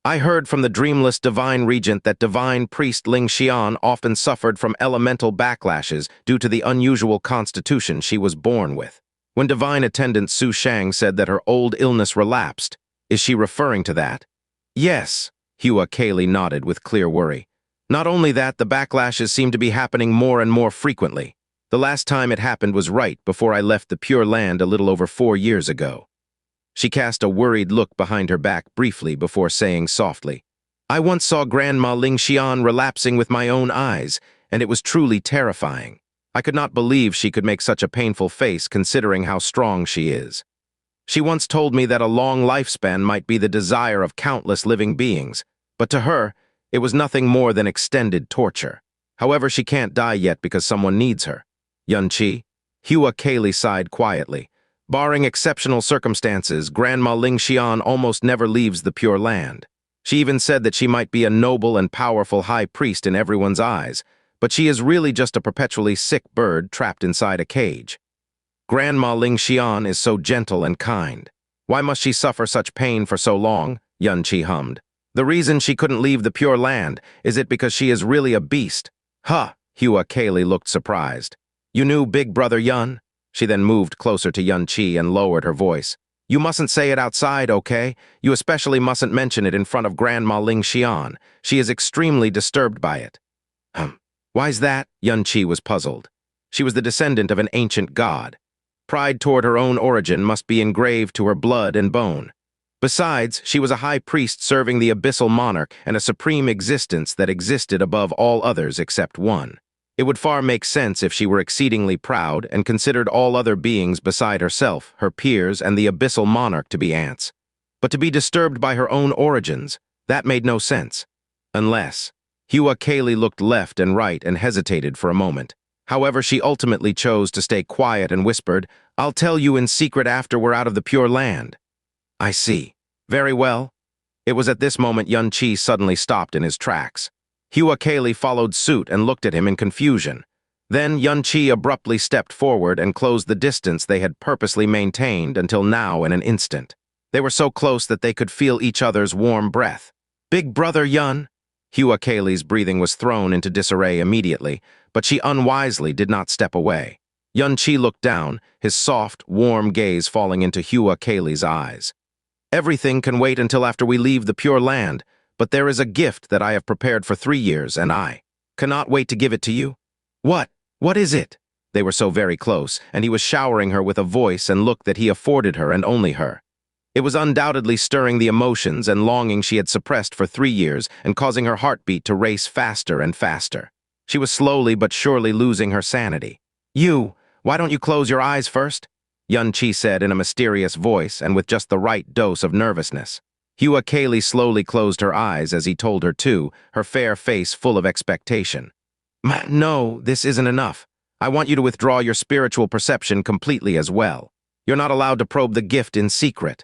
"I heard from the dreamless divine regent that divine priest Ling Xian often suffered from elemental backlashes due to the unusual constitution she was born with. When divine attendant Su Shang said that her old illness relapsed, is she referring to that?" "Yes," Hua Caili nodded with clear worry. "Not only that, the backlashes seem to be happening more and more frequently. The last time it happened was right before I left the Pure Land a little over 4 years ago." She cast a worried look behind her back briefly before saying softly, "I once saw Grandma Ling Xian relapsing with my own eyes, and it was truly terrifying. I could not believe she could make such a painful face considering how strong she is. She once told me that a long lifespan might be the desire of countless living beings, but to her, it was nothing more than extended torture. However, she can't die yet because someone needs her." "Yun Qi?" Hua Caili sighed quietly. "Barring exceptional circumstances, Grandma Ling Xian almost never leaves the Pure Land. She even said that she might be a noble and powerful high priest in everyone's eyes, but she is really just a perpetually sick bird trapped inside a cage." Grandma Ling Xian is so gentle and kind. Why must she suffer such pain for so long? Xianxia hummed. The reason she couldn't leave the Pure Land, is it because she is really a beast? Huh, Hua Caili looked surprised. You knew Big Brother Yun? She then moved closer to Xianxia and lowered her voice. You mustn't say it outside, okay? You especially mustn't mention it in front of Grandma Ling Xian. She is extremely disturbed by it. Why's that? Xianxia was puzzled. She was the descendant of an ancient god. Pride toward her own origin must be engraved to her blood and bone. Besides, she was a high priest serving the abyssal monarch and a supreme existence that existed above all others except one. It would far make sense if she were exceedingly proud and considered all other beings beside herself, her peers, and the abyssal monarch to be ants. But to be disturbed by her own origins, that made no sense. Unless. Hua Caili looked left and right and hesitated for a moment. However, she ultimately chose to stay quiet and whispered, I'll tell you in secret after we're out of the Pure Land. I see. Very well. It was at this moment Xianxia suddenly stopped in his tracks. Hua Caili followed suit and looked at him in confusion. Then Xianxia abruptly stepped forward and closed the distance they had purposely maintained until now in an instant. They were so close that they could feel each other's warm breath. Big Brother Yun! Hua Caili's breathing was thrown into disarray immediately, but she unwisely did not step away. Xianxia looked down, his soft, warm gaze falling into Hua Caili's eyes. Everything can wait until after we leave the Pure Land, but there is a gift that I have prepared for 3 years, and I cannot wait to give it to you. What? What is it? They were so very close, and he was showering her with a voice and look that he afforded her and only her. It was undoubtedly stirring the emotions and longing she had suppressed for 3 years and causing her heartbeat to race faster and faster. She was slowly but surely losing her sanity. Why don't you close your eyes first? Xianxia said in a mysterious voice and with just the right dose of nervousness. Hua Caili slowly closed her eyes as he told her to, her fair face full of expectation. No, this isn't enough. I want you to withdraw your spiritual perception completely as well. You're not allowed to probe the gift in secret.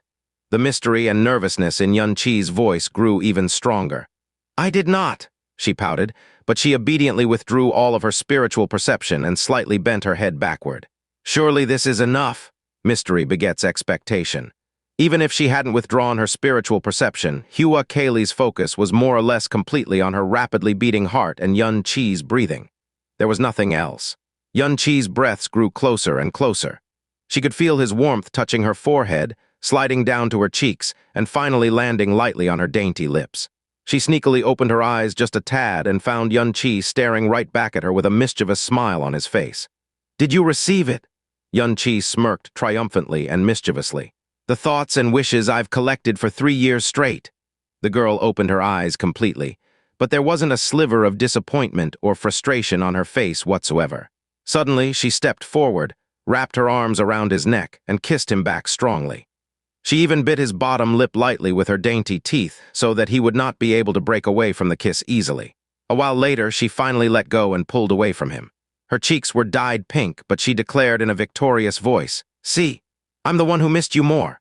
The mystery and nervousness in Xianxia's voice grew even stronger. I did not, she pouted, but she obediently withdrew all of her spiritual perception and slightly bent her head backward. Surely this is enough. Mystery begets expectation. Even if she hadn't withdrawn her spiritual perception, Hua Caili's focus was more or less completely on her rapidly beating heart and Xianxia's breathing. There was nothing else. Xianxia's breaths grew closer and closer. She could feel his warmth touching her forehead, sliding down to her cheeks, and finally landing lightly on her dainty lips. She sneakily opened her eyes just a tad and found Xianxia staring right back at her with a mischievous smile on his face. Did you receive it? Xianxia smirked triumphantly and mischievously. The thoughts and wishes I've collected for 3 years straight. The girl opened her eyes completely, but there wasn't a sliver of disappointment or frustration on her face whatsoever. Suddenly, she stepped forward, wrapped her arms around his neck, and kissed him back strongly. She even bit his bottom lip lightly with her dainty teeth so that he would not be able to break away from the kiss easily. A while later, she finally let go and pulled away from him. Her cheeks were dyed pink, but she declared in a victorious voice, See, I'm the one who missed you more.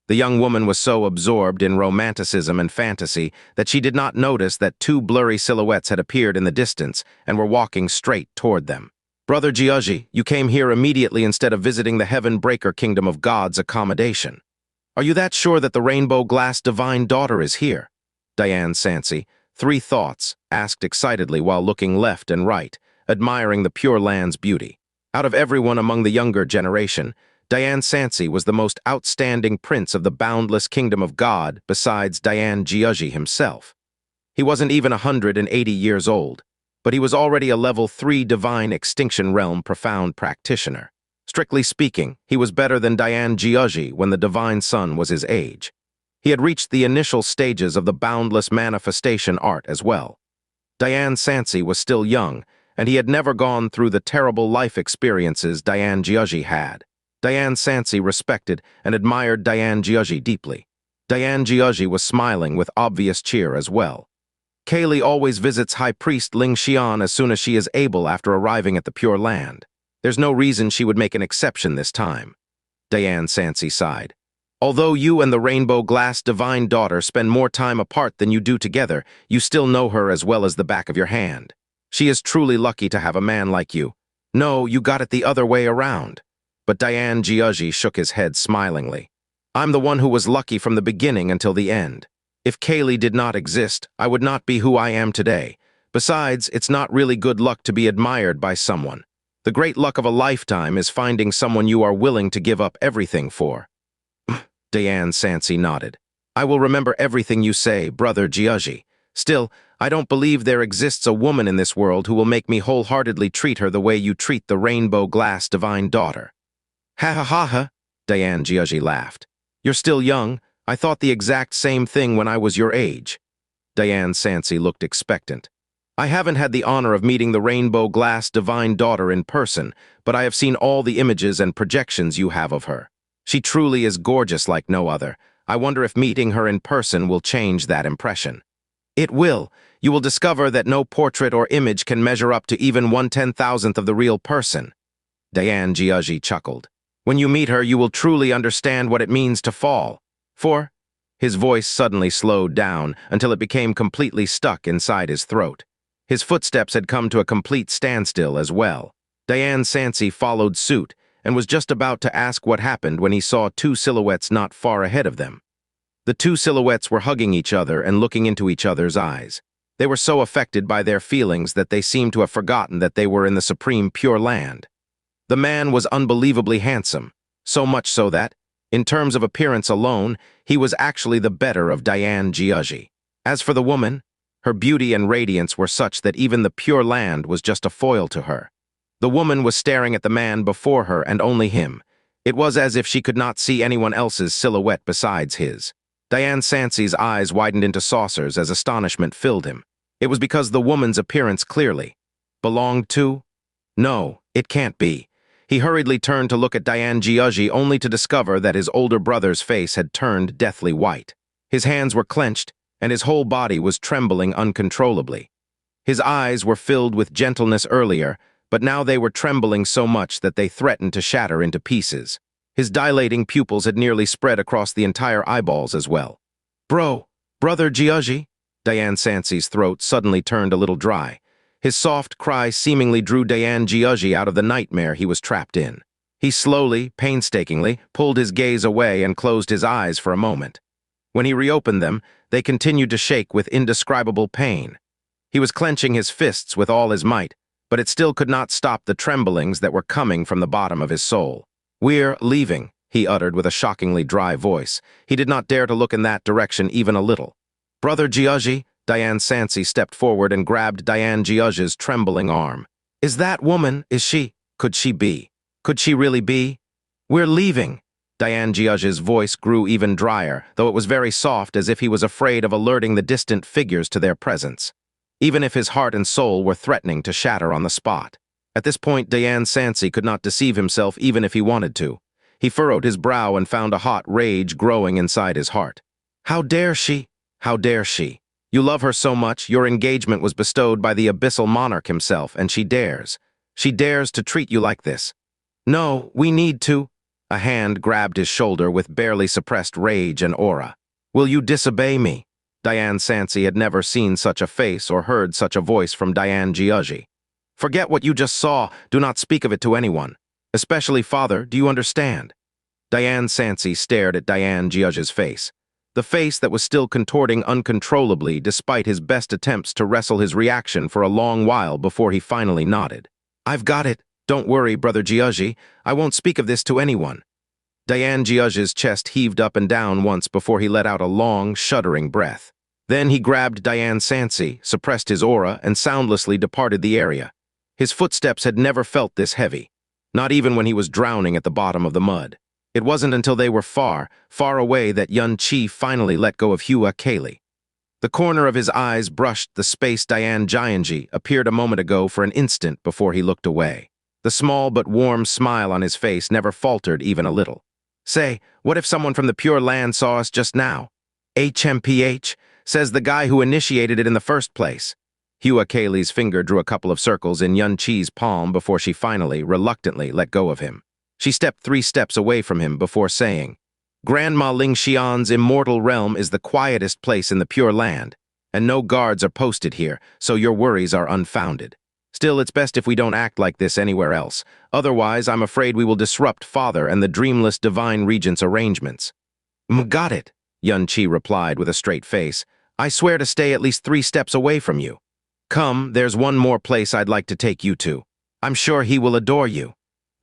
The young woman was so absorbed in romanticism and fantasy that she did not notice that 2 blurry silhouettes had appeared in the distance and were walking straight toward them. Brother Jiaji, you came here immediately instead of visiting the Heaven-Breaker Kingdom of God's accommodation. Are you that sure that the Rainbow Glass Divine Daughter is here? Diane Sansi, 3 thoughts, asked excitedly while looking left and right, admiring the Pure Land's beauty. Out of everyone among the younger generation, Diane Sansi was the most outstanding prince of the boundless kingdom of God besides Diane Jiaji himself. He wasn't even 180 years old, but he was already a level 3 divine extinction realm profound practitioner. Strictly speaking, he was better than Diane Jiaji when the divine sun was his age. He had reached the initial stages of the boundless manifestation art as well. Diane Sansi was still young, and he had never gone through the terrible life experiences Diane Jiaji had. Diane Sansi respected and admired Diane Jiaji deeply. Diane Jiaji was smiling with obvious cheer as well. Caili always visits High Priest Ling Xian as soon as she is able after arriving at the Pure Land. There's no reason she would make an exception this time. Diane Sansi sighed. Although you and the Rainbow Glass Divine Daughter spend more time apart than you do together, you still know her as well as the back of your hand. She is truly lucky to have a man like you. No, you got it the other way around. but Diane Jie shook his head smilingly. I'm the one who was lucky from the beginning until the end. If Caili did not exist, I would not be who I am today. Besides, it's not really good luck to be admired by someone. The great luck of a lifetime is finding someone you are willing to give up everything for. Diane Xianxia nodded. I will remember everything you say, Brother Jie. Still, I don't believe there exists a woman in this world who will make me wholeheartedly treat her the way you treat the rainbow glass divine daughter. Ha ha ha ha, Diane Jie laughed. You're still young. I thought the exact same thing when I was your age. Diane Xianxia looked expectant. I haven't had the honor of meeting the rainbow glass divine daughter in person, but I have seen all the images and projections you have of her. She truly is gorgeous like no other. I wonder if meeting her in person will change that impression. It will. You will discover that no portrait or image can measure up to even 1/10,000th of the real person. Diane Jie chuckled. When you meet her, you will truly understand what it means to fall. For, his voice suddenly slowed down until it became completely stuck inside his throat. His footsteps had come to a complete standstill as well. Diane Xianxia followed suit and was just about to ask what happened when he saw two silhouettes not far ahead of them. The two silhouettes were hugging each other and looking into each other's eyes. They were so affected by their feelings that they seemed to have forgotten that they were in the supreme Pure Land. The man was unbelievably handsome, so much so that, in terms of appearance alone, he was actually the better of Diane Jie. As for the woman, her beauty and radiance were such that even the Pure Land was just a foil to her. The woman was staring at the man before her and only him. It was as if she could not see anyone else's silhouette besides his. Diane Xianxia's eyes widened into saucers as astonishment filled him. It was because the woman's appearance clearly belonged to? No, it can't be. He hurriedly turned to look at Diane Jie only to discover that his older brother's face had turned deathly white. His hands were clenched, and his whole body was trembling uncontrollably. His eyes were filled with gentleness earlier, but now they were trembling so much that they threatened to shatter into pieces. His dilating pupils had nearly spread across the entire eyeballs as well. Brother Jie? Diane Xianxia's throat suddenly turned a little dry. His soft cry seemingly drew Diane Jie out of the nightmare he was trapped in. He slowly, painstakingly, pulled his gaze away and closed his eyes for a moment. When he reopened them, they continued to shake with indescribable pain. He was clenching his fists with all his might, but it still could not stop the tremblings that were coming from the bottom of his soul. We're leaving, he uttered with a shockingly dry voice. He did not dare to look in that direction even a little. Brother Jie, Diane Xianxia stepped forward and grabbed Diane Jie's trembling arm. Is that woman, could she be? Could she really be? We're leaving. Diane Jie's voice grew even drier, though it was very soft as if he was afraid of alerting the distant figures to their presence. Even if his heart and soul were threatening to shatter on the spot. At this point, Diane Xianxia could not deceive himself even if he wanted to. He furrowed his brow and found a hot rage growing inside his heart. How dare she? How dare she? You love her so much, your engagement was bestowed by the abyssal monarch himself, and she dares. She dares to treat you like this. No, we need to. A hand grabbed his shoulder with barely suppressed rage and aura. Will you disobey me? Diane Xianxia had never seen such a face or heard such a voice from Diane Jie. Forget what you just saw. Do not speak of it to anyone. Especially father, do you understand? Diane Xianxia stared at Diane Jie's face. The face that was still contorting uncontrollably despite his best attempts to wrestle his reaction for a long while before he finally nodded. I've got it. Don't worry, Brother Jie. I won't speak of this to anyone. Diane Jie's chest heaved up and down once before he let out a long, shuddering breath. Then he grabbed Diane Xianxia, suppressed his aura, and soundlessly departed the area. His footsteps had never felt this heavy, not even when he was drowning at the bottom of the mud. It wasn't until they were far, far away that Yun Qi finally let go of Hua Caili. The corner of his eyes brushed the space Diane Jianji appeared a moment ago for an instant before he looked away. The small but warm smile on his face never faltered even a little. Say, what if someone from the Pure Land saw us just now? HMPH, says the guy who initiated it in the first place. Hua Caili's finger drew a couple of circles in Yun Qi's palm before she finally, reluctantly, let go of him. She stepped 3 steps away from him before saying, Grandma Ling Xian's immortal realm is the quietest place in the Pure Land, and no guards are posted here, so your worries are unfounded. Still, it's best if we don't act like this anywhere else. Otherwise, I'm afraid we will disrupt Father and the dreamless divine regent's arrangements. Got it, Xianxia replied with a straight face. I swear to stay at least 3 steps away from you. Come, there's one more place I'd like to take you to. I'm sure he will adore you.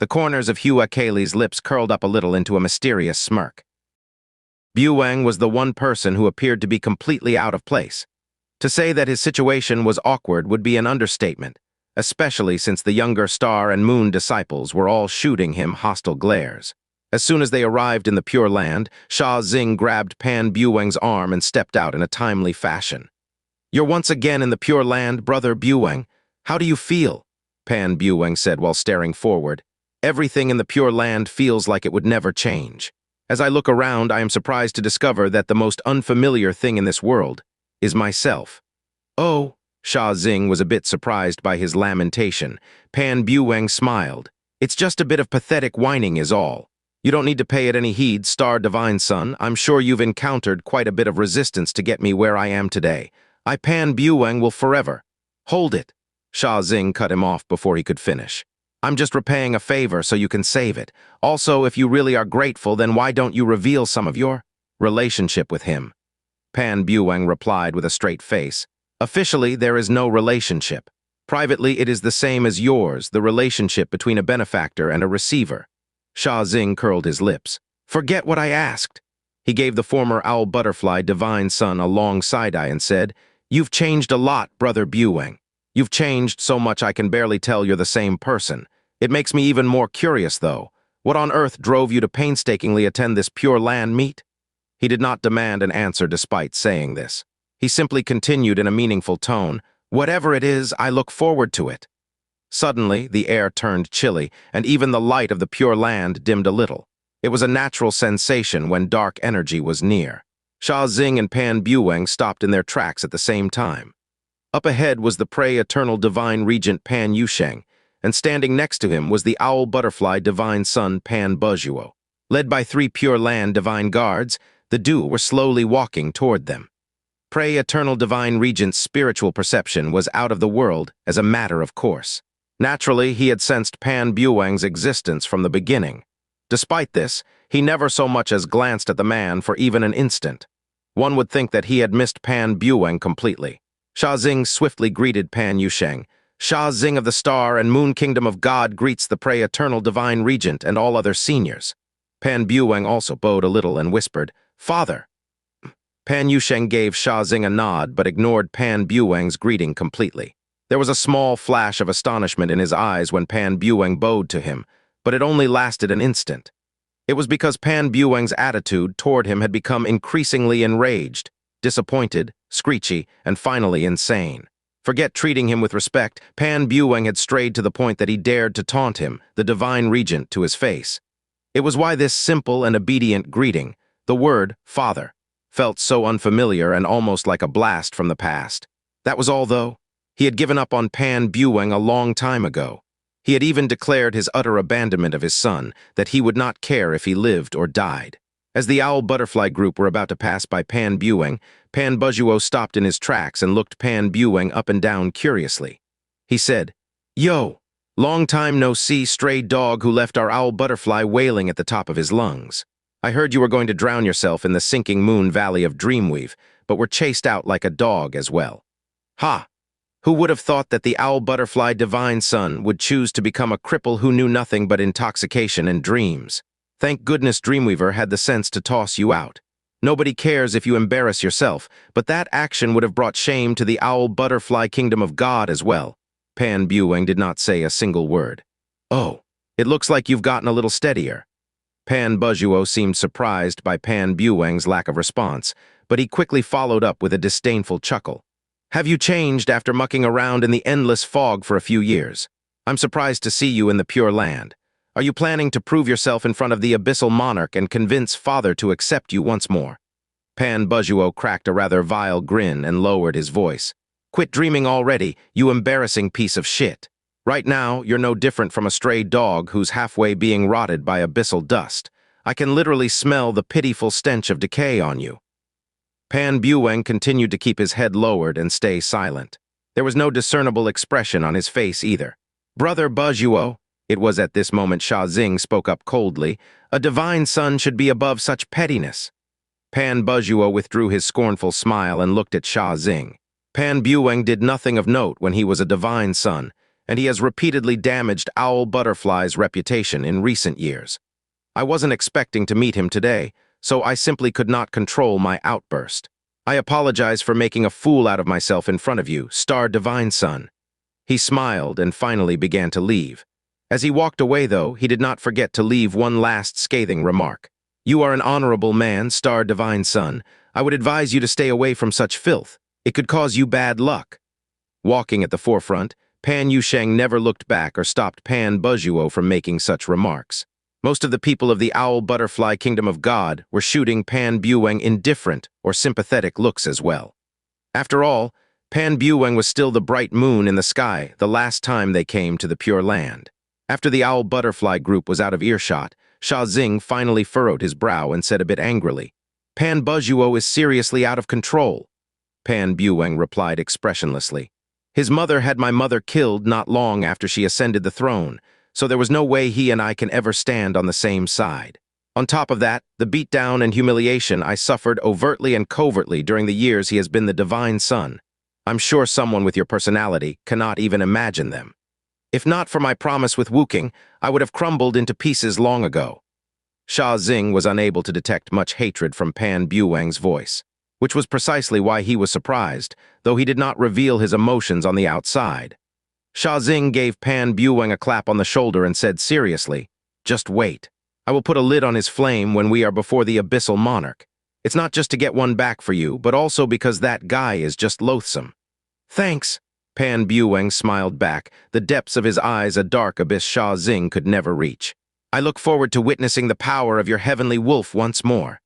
The corners of Hua Caili's lips curled up a little into a mysterious smirk. Buwang was the one person who appeared to be completely out of place. To say that his situation was awkward would be an understatement, especially since the younger star and moon disciples were all shooting him hostile glares. As soon as they arrived in the Pure Land, Sha Xing grabbed Pan Buwang's arm and stepped out in a timely fashion. You're once again in the Pure Land, Brother Buwang. How do you feel? Pan Buwang said while staring forward. Everything in the Pure Land feels like it would never change. As I look around, I am surprised to discover that the most unfamiliar thing in this world is myself. Oh, Sha Xing was a bit surprised by his lamentation. Pan Buwang smiled. It's just a bit of pathetic whining is all. You don't need to pay it any heed, Star Divine Son. I'm sure you've encountered quite a bit of resistance to get me where I am today. I Pan Buwang will forever. Hold it. Sha Xing cut him off before he could finish. I'm just repaying a favor so you can save it. Also, if you really are grateful, then why don't you reveal some of your relationship with him? Pan Buwang replied with a straight face. Officially, there is no relationship. Privately, it is the same as yours, the relationship between a benefactor and a receiver. Sha Xing curled his lips. Forget what I asked. He gave the former owl butterfly divine son a long side-eye and said, You've changed a lot, Brother Buwang. You've changed so much I can barely tell you're the same person. It makes me even more curious, though. What on earth drove you to painstakingly attend this Pure Land meet? He did not demand an answer despite saying this. He simply continued in a meaningful tone, Whatever it is, I look forward to it. Suddenly, the air turned chilly, and even the light of the Pure Land dimmed a little. It was a natural sensation when dark energy was near. Sha Xing and Pan Buwang stopped in their tracks at the same time. Up ahead was the prey eternal divine regent Pan Yusheng, and standing next to him was the owl butterfly divine son Pan Buzuo. Led by 3 Pure Land divine guards, the duo were slowly walking toward them. Prey eternal divine regent's spiritual perception was out of the world as a matter of course. Naturally, he had sensed Pan Buwang's existence from the beginning. Despite this, he never so much as glanced at the man for even an instant. One would think that he had missed Pan Buwang completely. Sha Xing swiftly greeted Pan Yusheng. Sha Xing of the Star and Moon Kingdom of God greets the Prey Eternal Divine Regent and all other seniors. Pan Buwang also bowed a little and whispered, Father. Pan Yusheng gave Sha Xing a nod but ignored Pan Buwang's greeting completely. There was a small flash of astonishment in his eyes when Pan Buwang bowed to him, but it only lasted an instant. It was because Pan Buwang's attitude toward him had become increasingly enraged, disappointed, screechy, and finally insane. Forget treating him with respect, Pan Buwang had strayed to the point that he dared to taunt him, the divine regent, to his face. It was why this simple and obedient greeting, the word, Father, felt so unfamiliar and almost like a blast from the past. That was all, though. He had given up on Pan Buwang a long time ago. He had even declared his utter abandonment of his son, that he would not care if he lived or died. As the owl butterfly group were about to pass by Pan Buwang, Pan Buzuo stopped in his tracks and looked Pan Buwang up and down curiously. He said, Yo, long time no see, stray dog who left our owl butterfly wailing at the top of his lungs. I heard you were going to drown yourself in the sinking moon valley of Dreamweave, but were chased out like a dog as well. Ha! Who would have thought that the owl butterfly divine son would choose to become a cripple who knew nothing but intoxication and dreams? Thank goodness Dreamweaver had the sense to toss you out. Nobody cares if you embarrass yourself, but that action would have brought shame to the owl butterfly kingdom of God as well. Pan Buwang did not say a single word. Oh, it looks like you've gotten a little steadier. Pan Buzuo seemed surprised by Pan Buwang's lack of response, but he quickly followed up with a disdainful chuckle. Have you changed after mucking around in the endless fog for a few years? I'm surprised to see you in the Pure Land. Are you planning to prove yourself in front of the abyssal monarch and convince Father to accept you once more? Pan Buzuo cracked a rather vile grin and lowered his voice. Quit dreaming already, you embarrassing piece of shit. Right now, you're no different from a stray dog who's halfway being rotted by abyssal dust. I can literally smell the pitiful stench of decay on you. Pan Buwang continued to keep his head lowered and stay silent. There was no discernible expression on his face either. "Brother Bujuo," it was at this moment Sha Xing spoke up coldly, "a divine son should be above such pettiness." Pan Bujuo withdrew his scornful smile and looked at Sha Xing. Pan Bueng did nothing of note when he was a divine son, and he has repeatedly damaged Owl Butterfly's reputation in recent years. I wasn't expecting to meet him today, so I simply could not control my outburst. "I apologize for making a fool out of myself in front of you, Star Divine Son." He smiled and finally began to leave. As he walked away, though, he did not forget to leave one last scathing remark. "You are an honorable man, Star Divine Son. I would advise you to stay away from such filth. It could cause you bad luck." Walking at the forefront, Pan Yusheng never looked back or stopped Pan Bujuo from making such remarks. Most of the people of the Owl Butterfly Kingdom of God were shooting Pan Bueng indifferent or sympathetic looks as well. After all, Pan Bueng was still the bright moon in the sky the last time they came to the Pure Land. After the Owl Butterfly group was out of earshot, Sha Xing finally furrowed his brow and said a bit angrily, "Pan Bujuo is seriously out of control." Pan Bueng replied expressionlessly, "His mother had my mother killed not long after she ascended the throne, so there was no way he and I can ever stand on the same side. On top of that, the beatdown and humiliation I suffered overtly and covertly during the years he has been the divine son. I'm sure someone with your personality cannot even imagine them. If not for my promise with Wuking, I would have crumbled into pieces long ago." Sha Xing was unable to detect much hatred from Pan Bueng's voice, which was precisely why he was surprised, though he did not reveal his emotions on the outside. Sha Xing gave Pan Bueng a clap on the shoulder and said seriously, "Just wait. I will put a lid on his flame when we are before the Abyssal Monarch. It's not just to get one back for you, but also because that guy is just loathsome." "Thanks." Pan Bueng smiled back, the depths of his eyes a dark abyss Sha Xing could never reach. "I look forward to witnessing the power of your heavenly wolf once more."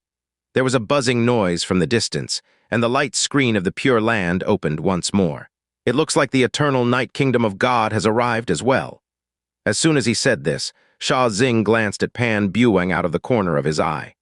There was a buzzing noise from the distance, and the light screen of the Pure Land opened once more. "It looks like the eternal night kingdom of God has arrived as well." As soon as he said this, Sha Xing glanced at Pan Bueng out of the corner of his eye.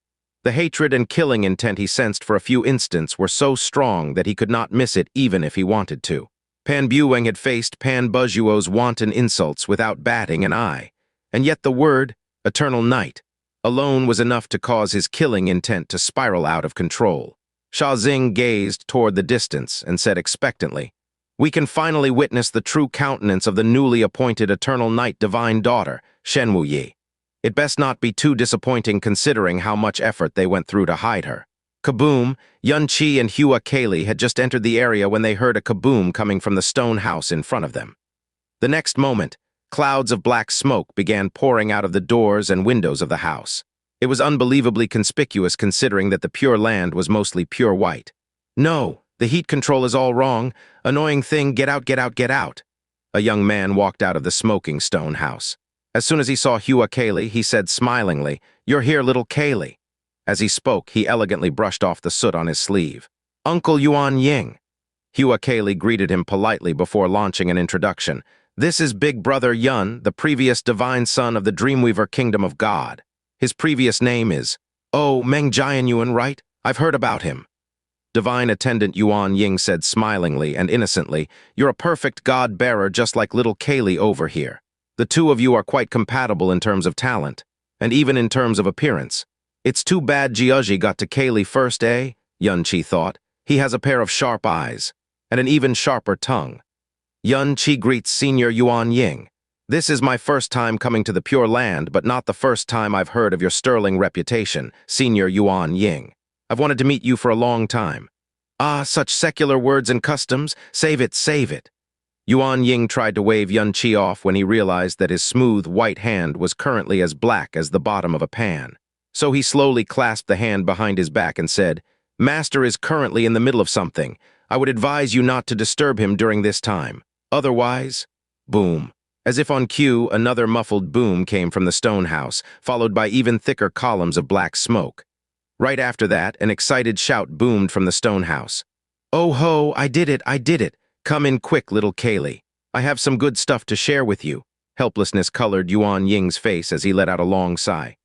The hatred and killing intent he sensed for a few instants were so strong that he could not miss it even if he wanted to. Pan Bueng had faced Pan Bujuo's wanton insults without batting an eye, and yet the word, eternal night, alone was enough to cause his killing intent to spiral out of control. Sha Xing gazed toward the distance and said expectantly, "We can finally witness the true countenance of the newly appointed Eternal Night Divine Daughter, Shenwu Yi. It best not be too disappointing considering how much effort they went through to hide her." Kaboom! Yunqi and Hua Caili had just entered the area when they heard a kaboom coming from the stone house in front of them. The next moment, clouds of black smoke began pouring out of the doors and windows of the house. It was unbelievably conspicuous considering that the Pure Land was mostly pure white. "No, the heat control is all wrong. Annoying thing, get out, get out, get out." A young man walked out of the smoking stone house. As soon as he saw Hua Caili, he said smilingly, "You're here, little Caili." As he spoke, he elegantly brushed off the soot on his sleeve. "Uncle Yuan Ying." Hua Caili greeted him politely before launching an introduction. "This is Big Brother Yun, the previous divine son of the Dreamweaver Kingdom of God. His previous name is, oh, Meng Jian Yuan, right? I've heard about him." Divine Attendant Yuan Ying said smilingly and innocently, "You're a perfect god-bearer just like little Caili over here. The two of you are quite compatible in terms of talent, and even in terms of appearance. It's too bad Jiaji got to Caili first, eh?" Yunqi thought. "He has a pair of sharp eyes, and an even sharper tongue." Yunqi greets Senior Yuan Ying. "This is my first time coming to the Pure Land, but not the first time I've heard of your sterling reputation, Senior Yuan Ying. I've wanted to meet you for a long time." "Ah, such secular words and customs. Save it, save it." Yuan Ying tried to wave Yunqi off when he realized that his smooth white hand was currently as black as the bottom of a pan. So he slowly clasped the hand behind his back and said, "Master is currently in the middle of something. I would advise you not to disturb him during this time. Otherwise..." Boom. As if on cue, another muffled boom came from the stone house, followed by even thicker columns of black smoke. Right after that, an excited shout boomed from the stone house. "Oh ho, I did it, I did it. Come in quick, little Caili. I have some good stuff to share with you." Helplessness colored Yuan Ying's face as he let out a long sigh.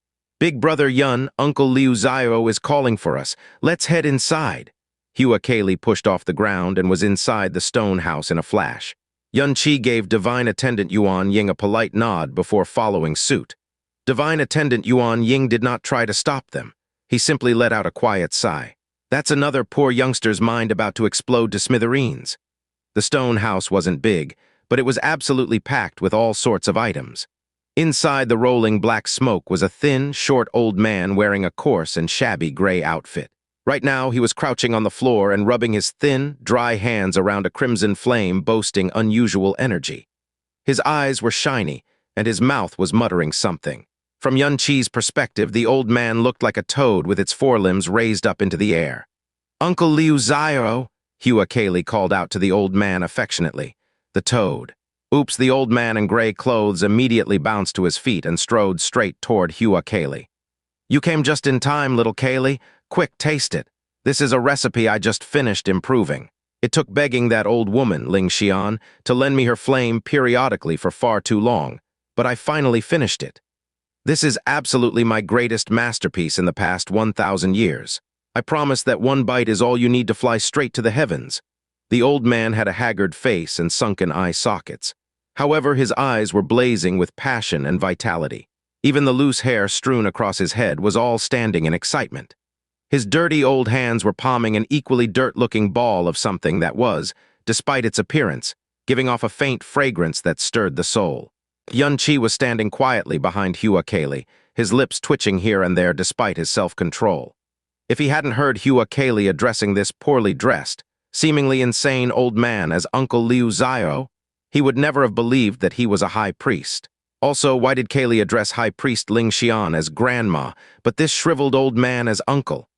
"Big Brother Yun, Uncle Liu Xiao is calling for us. Let's head inside." Hua Caili pushed off the ground and was inside the stone house in a flash. Xianxia gave Divine Attendant Yuan Ying a polite nod before following suit. Divine Attendant Yuan Ying did not try to stop them. He simply let out a quiet sigh. That's another poor youngster's mind about to explode to smithereens. The stone house wasn't big, but it was absolutely packed with all sorts of items. Inside the rolling black smoke was a thin, short old man wearing a coarse and shabby gray outfit. Right now, he was crouching on the floor and rubbing his thin, dry hands around a crimson flame boasting unusual energy. His eyes were shiny, and his mouth was muttering something. From Xianxia's perspective, the old man looked like a toad with its forelimbs raised up into the air. "Uncle Liu Xiao," Hua Caili called out to the old man affectionately. The toad. Oops, the old man in gray clothes immediately bounced to his feet and strode straight toward Hua Caili. "You came just in time, little Caili. Quick, taste it. This is a recipe I just finished improving. It took begging that old woman, Ling Xian, to lend me her flame periodically for far too long, but I finally finished it. This is absolutely my greatest masterpiece in the past 1,000 years. I promise that one bite is all you need to fly straight to the heavens." The old man had a haggard face and sunken eye sockets. However, his eyes were blazing with passion and vitality. Even the loose hair strewn across his head was all standing in excitement. His dirty old hands were palming an equally dirt-looking ball of something that was, despite its appearance, giving off a faint fragrance that stirred the soul. Xianxia was standing quietly behind Hua Caili, his lips twitching here and there despite his self-control. If he hadn't heard Hua Caili addressing this poorly dressed, seemingly insane old man as Uncle Liu Xiao, he would never have believed that he was a high priest. Also, why did Caili address High Priest Ling Xian as grandma, but this shriveled old man as uncle?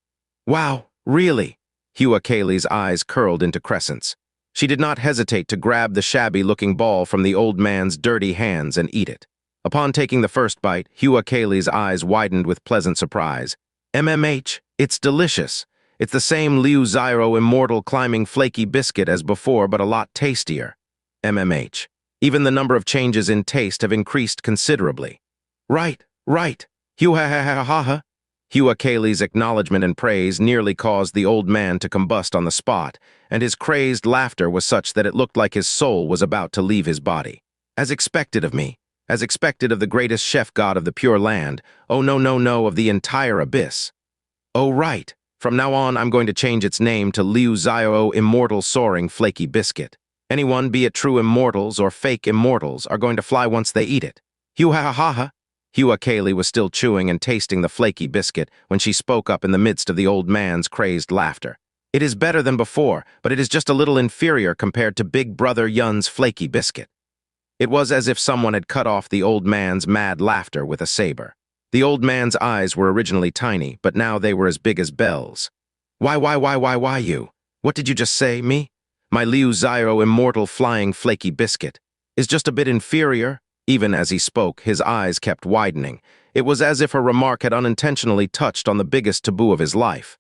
Wow, really? Hua Caili's eyes curled into crescents. She did not hesitate to grab the shabby-looking ball from the old man's dirty hands and eat it. Upon taking the first bite, Hua Caili's eyes widened with pleasant surprise. MMH, it's delicious. It's the same Liu Xiao immortal climbing flaky biscuit as before, but a lot tastier. MMH. Even the number of changes in taste have increased considerably. Right. Hua Caili's acknowledgement and praise nearly caused the old man to combust on the spot, and his crazed laughter was such that it looked like his soul was about to leave his body. As expected of me, as expected of the greatest chef god of the Pure Land, oh no, of the entire abyss. Oh right, from now on I'm going to change its name to Liu Xiao Immortal Soaring Flaky Biscuit. Anyone, be it true immortals or fake immortals, are going to fly once they eat it. Hua Caili was still chewing and tasting the flaky biscuit when she spoke up in the midst of the old man's crazed laughter. It is better than before, but it is just a little inferior compared to Big Brother Yun's flaky biscuit. It was as if someone had cut off the old man's mad laughter with a saber. The old man's eyes were originally tiny, but now they were as big as bells. Why you? What did you just say, me? My Liu Xiao immortal flying flaky biscuit is just a bit inferior. Even as he spoke, his eyes kept widening. It was as if her remark had unintentionally touched on the biggest taboo of his life.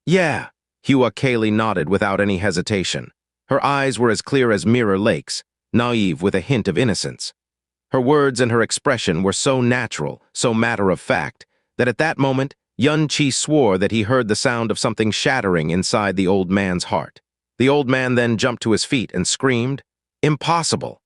Yeah, Hua Caili nodded without any hesitation. Her eyes were as clear as mirror lakes, naive with a hint of innocence. Her words and her expression were so natural, so matter-of-fact, that at that moment, Xianxia swore that he heard the sound of something shattering inside the old man's heart. The old man then jumped to his feet and screamed, "Impossible!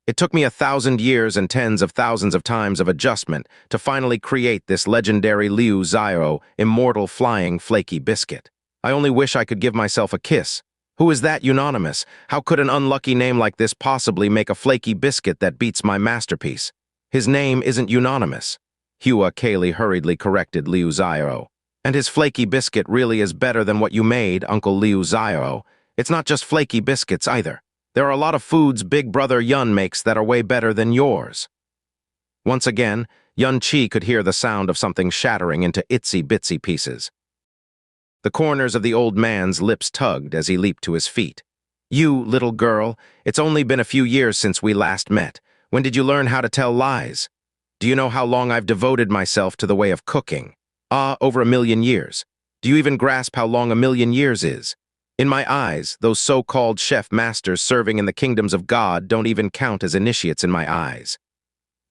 It took me 1,000 years and tens of thousands of times of adjustment to finally create this legendary Liu Xiao immortal flying flaky biscuit. I only wish I could give myself a kiss. Who is that unanimous? How could an unlucky name like this possibly make a flaky biscuit that beats my masterpiece? His name isn't unanimous." Hua Caili hurriedly corrected Liu Xiao. "And his flaky biscuit really is better than what you made, Uncle Liu Xiao. It's not just flaky biscuits either. There are a lot of foods Big Brother Yun makes that are way better than yours." Once again, Xianxia could hear the sound of something shattering into itsy-bitsy pieces. The corners of the old man's lips tugged as he leaped to his feet. "You, little girl, it's only been a few years since we last met. When did you learn how to tell lies? Do you know how long I've devoted myself to the way of cooking? Over 1,000,000 years. Do you even grasp how long 1,000,000 years is? In my eyes, those so-called chef masters serving in the kingdoms of God don't even count as initiates in my eyes.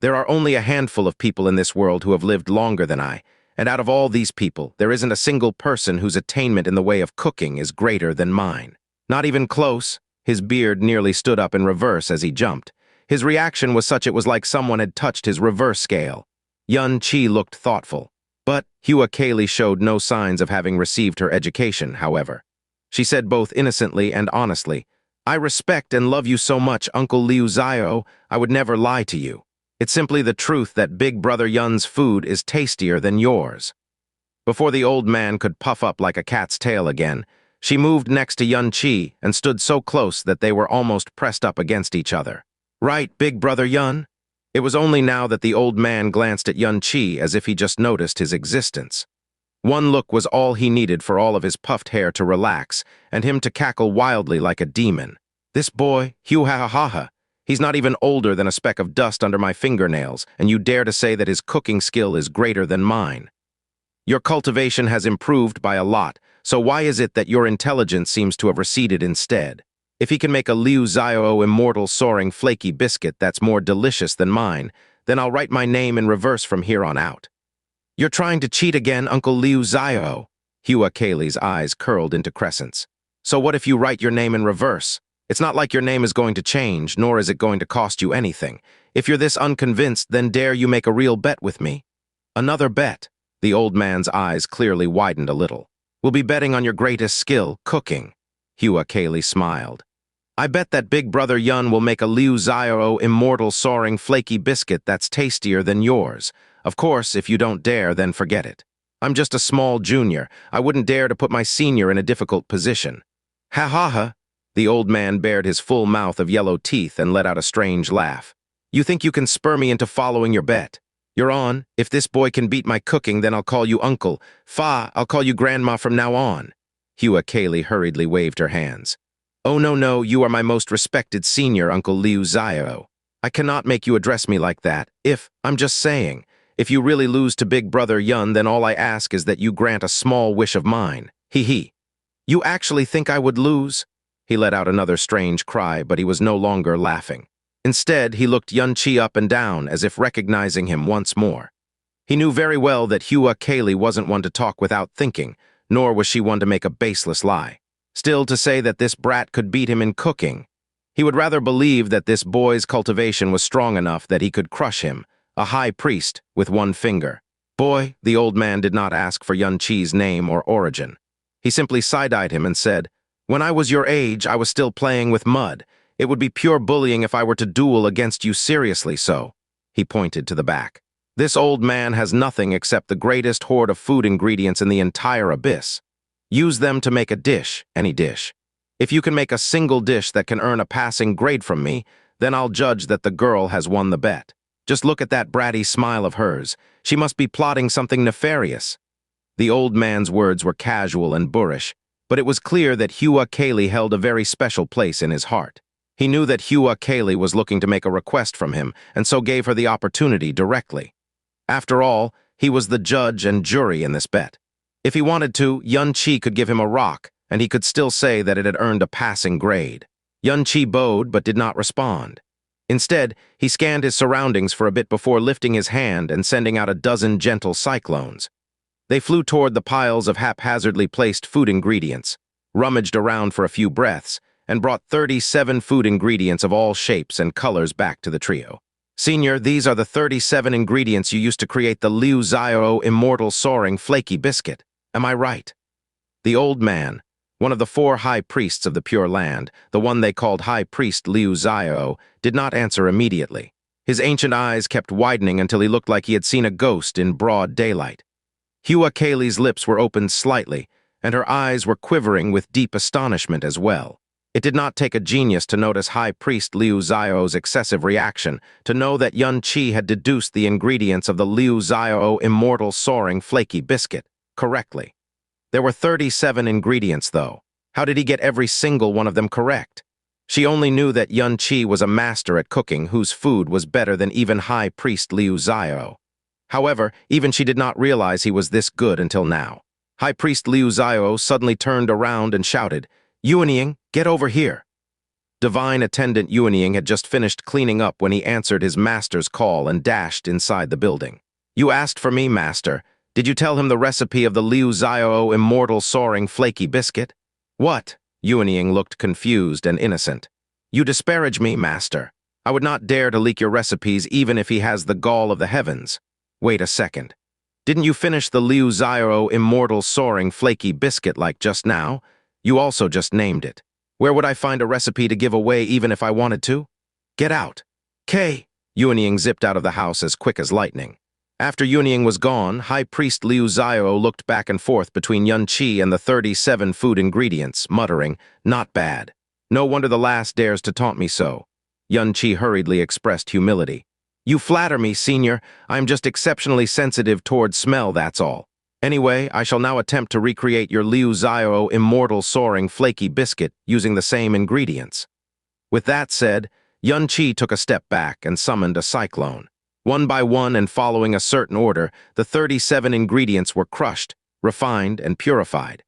There are only a handful of people in this world who have lived longer than I, And out of all these people, there isn't a single person whose attainment in the way of cooking is greater than mine. Not even close. His beard nearly stood up in reverse as he jumped. His reaction was such it was like someone had touched his reverse scale. Yun Qi looked thoughtful. But Hua Caili showed no signs of having received her education, however. She said both innocently and honestly, "I respect and love you so much, Uncle Liu Xiao, I would never lie to you. It's simply the truth that Big Brother Yun's food is tastier than yours." Before the old man could puff up like a cat's tail again, she moved next to Yun Qi and stood so close that they were almost pressed up against each other. "Right, Big Brother Yun?" It was only now that the old man glanced at Yun Qi as if he just noticed his existence. One look was all he needed for all of his puffed hair to relax and him to cackle wildly like a demon. "This boy, Hua, he's not even older than a speck of dust under my fingernails, and you dare to say that his cooking skill is greater than mine. Your cultivation has improved by a lot, so why is it that your intelligence seems to have receded instead? If he can make a Liu Xiao immortal soaring flaky biscuit that's more delicious than mine, then I'll write my name in reverse from here on out." "You're trying to cheat again, Uncle Liu Xiao." Hua Caili's eyes curled into crescents. "So what if you write your name in reverse? It's not like your name is going to change, nor is it going to cost you anything. If you're this unconvinced, then dare you make a real bet with me?" "Another bet?" The old man's eyes clearly widened a little. "We'll be betting on your greatest skill, cooking." Hua Caili smiled. "I bet that Big Brother Yun will make a Liu Xiao immortal soaring flaky biscuit that's tastier than yours. Of course, if you don't dare, then forget it. I'm just a small junior. I wouldn't dare to put my senior in a difficult position." "Ha. The old man bared his full mouth of yellow teeth and let out a strange laugh. "You think you can spur me into following your bet? You're on. If this boy can beat my cooking, then I'll call you uncle. I'll call you grandma from now on." Hua Caili hurriedly waved her hands. "Oh, no, you are my most respected senior, Uncle Liu Xiao. I cannot make you address me like that. I'm just saying, if you really lose to Big Brother Yun, then all I ask is that you grant a small wish of mine. He. You actually think I would lose?" He let out another strange cry, but he was no longer laughing. Instead, he looked Yun Qi up and down, as if recognizing him once more. He knew very well that Hua Caili wasn't one to talk without thinking, nor was she one to make a baseless lie. Still, to say that this brat could beat him in cooking. He would rather believe that this boy's cultivation was strong enough that he could crush him, a high priest, with one finger. "Boy," the old man did not ask for Yun Qi's name or origin. He simply side-eyed him and said, "When I was your age, I was still playing with mud. It would be pure bullying if I were to duel against you seriously, so." He pointed to the back. "This old man has nothing except the greatest hoard of food ingredients in the entire abyss. Use them to make a dish, any dish. If you can make a single dish that can earn a passing grade from me, then I'll judge that the girl has won the bet. Just look at that bratty smile of hers. She must be plotting something nefarious." The old man's words were casual and boorish, but it was clear that Hua Caili held a very special place in his heart. He knew that Hua Caili was looking to make a request from him, and so gave her the opportunity directly. After all, he was the judge and jury in this bet. If he wanted to, Yun Qi could give him a rock, and he could still say that it had earned a passing grade. Yun Qi bowed but did not respond. Instead, he scanned his surroundings for a bit before lifting his hand and sending out a dozen gentle cyclones. They flew toward the piles of haphazardly placed food ingredients, rummaged around for a few breaths, and brought 37 food ingredients of all shapes and colors back to the trio. "Senior, these are the 37 ingredients you used to create the Liu Xiao immortal soaring flaky biscuit. Am I right?" The old man, one of the 4 high priests of the Pure Land, the one they called High Priest Liu Xiao, did not answer immediately. His ancient eyes kept widening until he looked like he had seen a ghost in broad daylight. Hua Caili's lips were opened slightly, and her eyes were quivering with deep astonishment as well. It did not take a genius to notice High Priest Liu Xiao's excessive reaction, to know that Yun Qi had deduced the ingredients of the Liu Xiao immortal soaring flaky biscuit correctly. There were 37 ingredients, though. How did he get every single one of them correct? She only knew that Yun Qi was a master at cooking whose food was better than even High Priest Liu Xiao. However, even she did not realize he was this good until now. High Priest Liu Xiao suddenly turned around and shouted, "Yuanying, get over here." Divine attendant Yuanying had just finished cleaning up when he answered his master's call and dashed inside the building. "You asked for me, master. Did you tell him the recipe of the Liu Xiao immortal soaring flaky biscuit? What? Yuanying looked confused and innocent. You disparage me, master. I would not dare to leak your recipes even if he has the gall of the heavens. Wait a second. Didn't you finish the Liu Xiao immortal soaring flaky biscuit like just now? You also just named it. Where would I find a recipe to give away even if I wanted to? Get out. K. Yuanying zipped out of the house as quick as lightning. After Yuanying was gone, High Priest Liu Xiao looked back and forth between Yunqi and the 37 food ingredients, muttering, "Not bad. No wonder the last dares to taunt me so." Yunqi hurriedly expressed humility. You flatter me, senior. I am just exceptionally sensitive towards smell, that's all. Anyway, I shall now attempt to recreate your Liu Xiao immortal soaring flaky biscuit using the same ingredients. With that said, Yunqi took a step back and summoned a cyclone. One by one and following a certain order, the 37 ingredients were crushed, refined, and purified.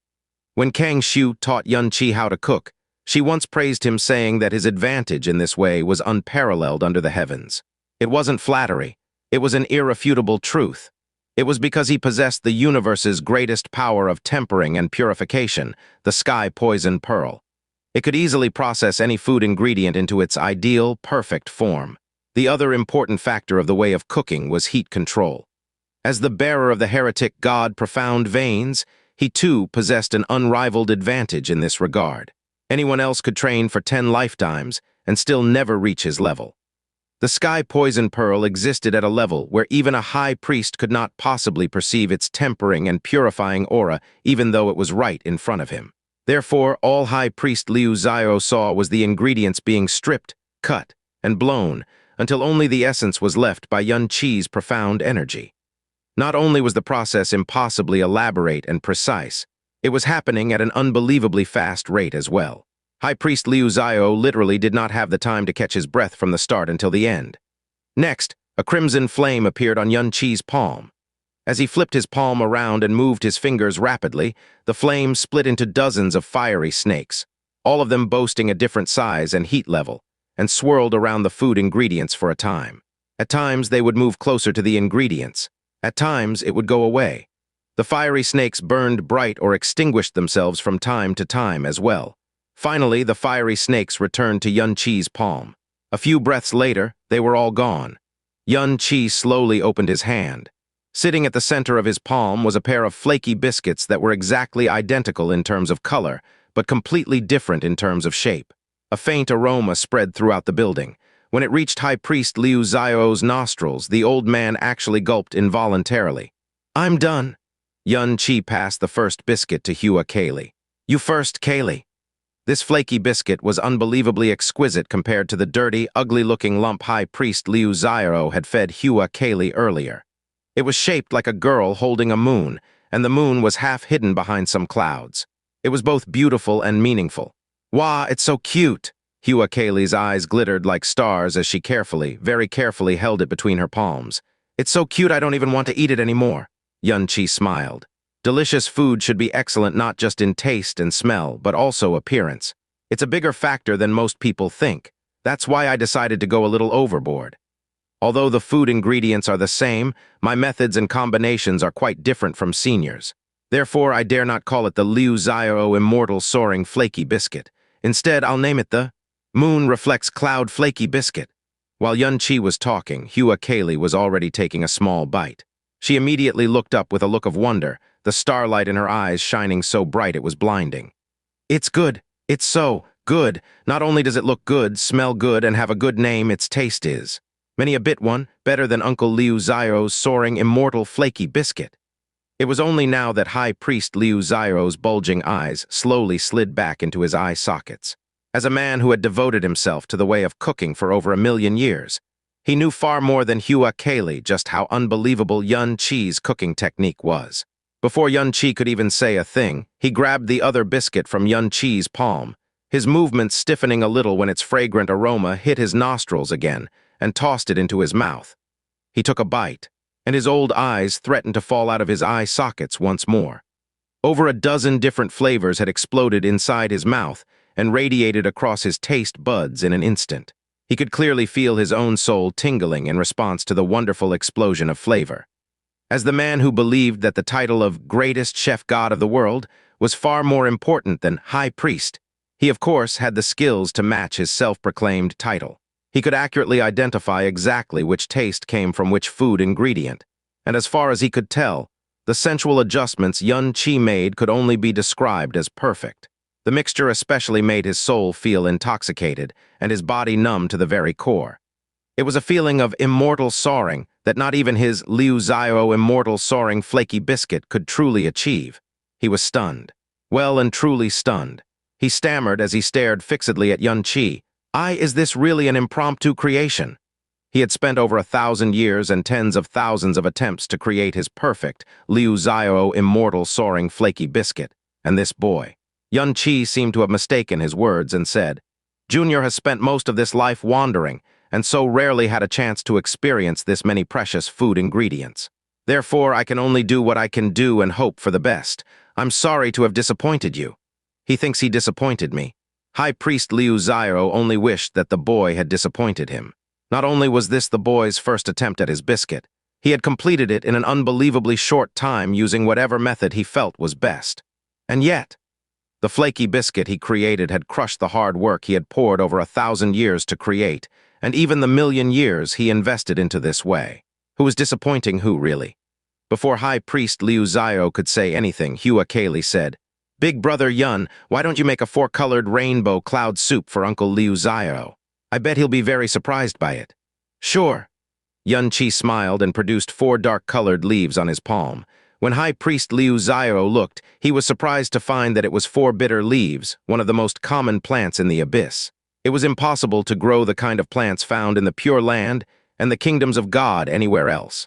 When Kang Xiu taught Yunqi how to cook, she once praised him, saying that his advantage in this way was unparalleled under the heavens. It wasn't flattery. It was an irrefutable truth. It was because he possessed the universe's greatest power of tempering and purification, the sky poison pearl. It could easily process any food ingredient into its ideal, perfect form. The other important factor of the way of cooking was heat control. As the bearer of the heretic god Profound Veins, he too possessed an unrivaled advantage in this regard. Anyone else could train for 10 lifetimes and still never reach his level. The sky poison pearl existed at a level where even a high priest could not possibly perceive its tempering and purifying aura, even though it was right in front of him. Therefore, all High Priest Liu Xiao saw was the ingredients being stripped, cut, and blown, until only the essence was left by Yunqi's profound energy. Not only was the process impossibly elaborate and precise, it was happening at an unbelievably fast rate as well. High Priest Liu Xiao literally did not have the time to catch his breath from the start until the end. Next, a crimson flame appeared on Yunqi's palm. As he flipped his palm around and moved his fingers rapidly, the flame split into dozens of fiery snakes, all of them boasting a different size and heat level, and swirled around the food ingredients for a time. At times, they would move closer to the ingredients. At times, it would go away. The fiery snakes burned bright or extinguished themselves from time to time as well. Finally, the fiery snakes returned to Yunqi's palm. A few breaths later, they were all gone. Yunqi slowly opened his hand. Sitting at the center of his palm was a pair of flaky biscuits that were exactly identical in terms of color, but completely different in terms of shape. A faint aroma spread throughout the building. When it reached High Priest Liu Xiao's nostrils, the old man actually gulped involuntarily. I'm done. Yunqi passed the first biscuit to Hua Caili. You first, Caili. This flaky biscuit was unbelievably exquisite compared to the dirty, ugly-looking lump High Priest Liu Xiao had fed Hua Caili earlier. It was shaped like a girl holding a moon, and the moon was half hidden behind some clouds. It was both beautiful and meaningful. Wow, it's so cute! Hua Caili's eyes glittered like stars as she very carefully held it between her palms. It's so cute I don't even want to eat it anymore. Yunqi smiled. Delicious food should be excellent not just in taste and smell, but also appearance. It's a bigger factor than most people think. That's why I decided to go a little overboard. Although the food ingredients are the same, my methods and combinations are quite different from seniors. Therefore, I dare not call it the Liu Xiao Immortal Soaring Flaky Biscuit. Instead, I'll name it the Moon Reflects Cloud Flaky Biscuit. While Yunqi was talking, Hua Caili was already taking a small bite. She immediately looked up with a look of wonder, the starlight in her eyes shining so bright it was blinding. It's good. It's so good. Not only does it look good, smell good, and have a good name, its taste is. Many a bit one, better than Uncle Liu Xiao's soaring immortal flaky biscuit. It was only now that High Priest Liu Xiao's bulging eyes slowly slid back into his eye sockets. As a man who had devoted himself to the way of cooking for over 1,000,000 years, he knew far more than Hua Caili just how unbelievable Yunqi's cooking technique was. Before Yunqi could even say a thing, he grabbed the other biscuit from Yunqi's palm, his movements stiffening a little when its fragrant aroma hit his nostrils again, and tossed it into his mouth. He took a bite, and his old eyes threatened to fall out of his eye sockets once more. Over a dozen different flavors had exploded inside his mouth and radiated across his taste buds in an instant. He could clearly feel his own soul tingling in response to the wonderful explosion of flavor. As the man who believed that the title of greatest chef god of the world was far more important than high priest, he of course had the skills to match his self-proclaimed title. He could accurately identify exactly which taste came from which food ingredient, and as far as he could tell, the sensual adjustments Xianxia made could only be described as perfect. The mixture especially made his soul feel intoxicated and his body numb to the very core. It was a feeling of immortal soaring that not even his Liu Xiao immortal soaring flaky biscuit could truly achieve. He was stunned. Well and truly stunned. He stammered as he stared fixedly at Xianxia. Is this really an impromptu creation? He had spent over 1,000 years and tens of thousands of attempts to create his perfect Liu Xiao immortal soaring flaky biscuit, and this boy. Xianxia seemed to have mistaken his words and said, "Junior has spent most of this life wandering, and so rarely had a chance to experience this many precious food ingredients. Therefore, I can only do what I can do and hope for the best. I'm sorry to have disappointed you." He thinks he disappointed me. High Priest Liu Xiao only wished that the boy had disappointed him. Not only was this the boy's first attempt at his biscuit, he had completed it in an unbelievably short time using whatever method he felt was best. And yet, the flaky biscuit he created had crushed the hard work he had poured over 1,000 years to create, and even the 1,000,000 years he invested into this way. Who was disappointing who, really? Before High Priest Liu Xiao could say anything, Hua Caili said, "Big brother Yun, why don't you make a 4-colored rainbow cloud soup for Uncle Liu Xiao? I bet he'll be very surprised by it." "Sure." Xianxia smiled and produced 4 dark-colored leaves on his palm. When High Priest Liu Xiao looked, he was surprised to find that it was 4 bitter leaves, one of the most common plants in the abyss. It was impossible to grow the kind of plants found in the Pure Land and the kingdoms of God anywhere else.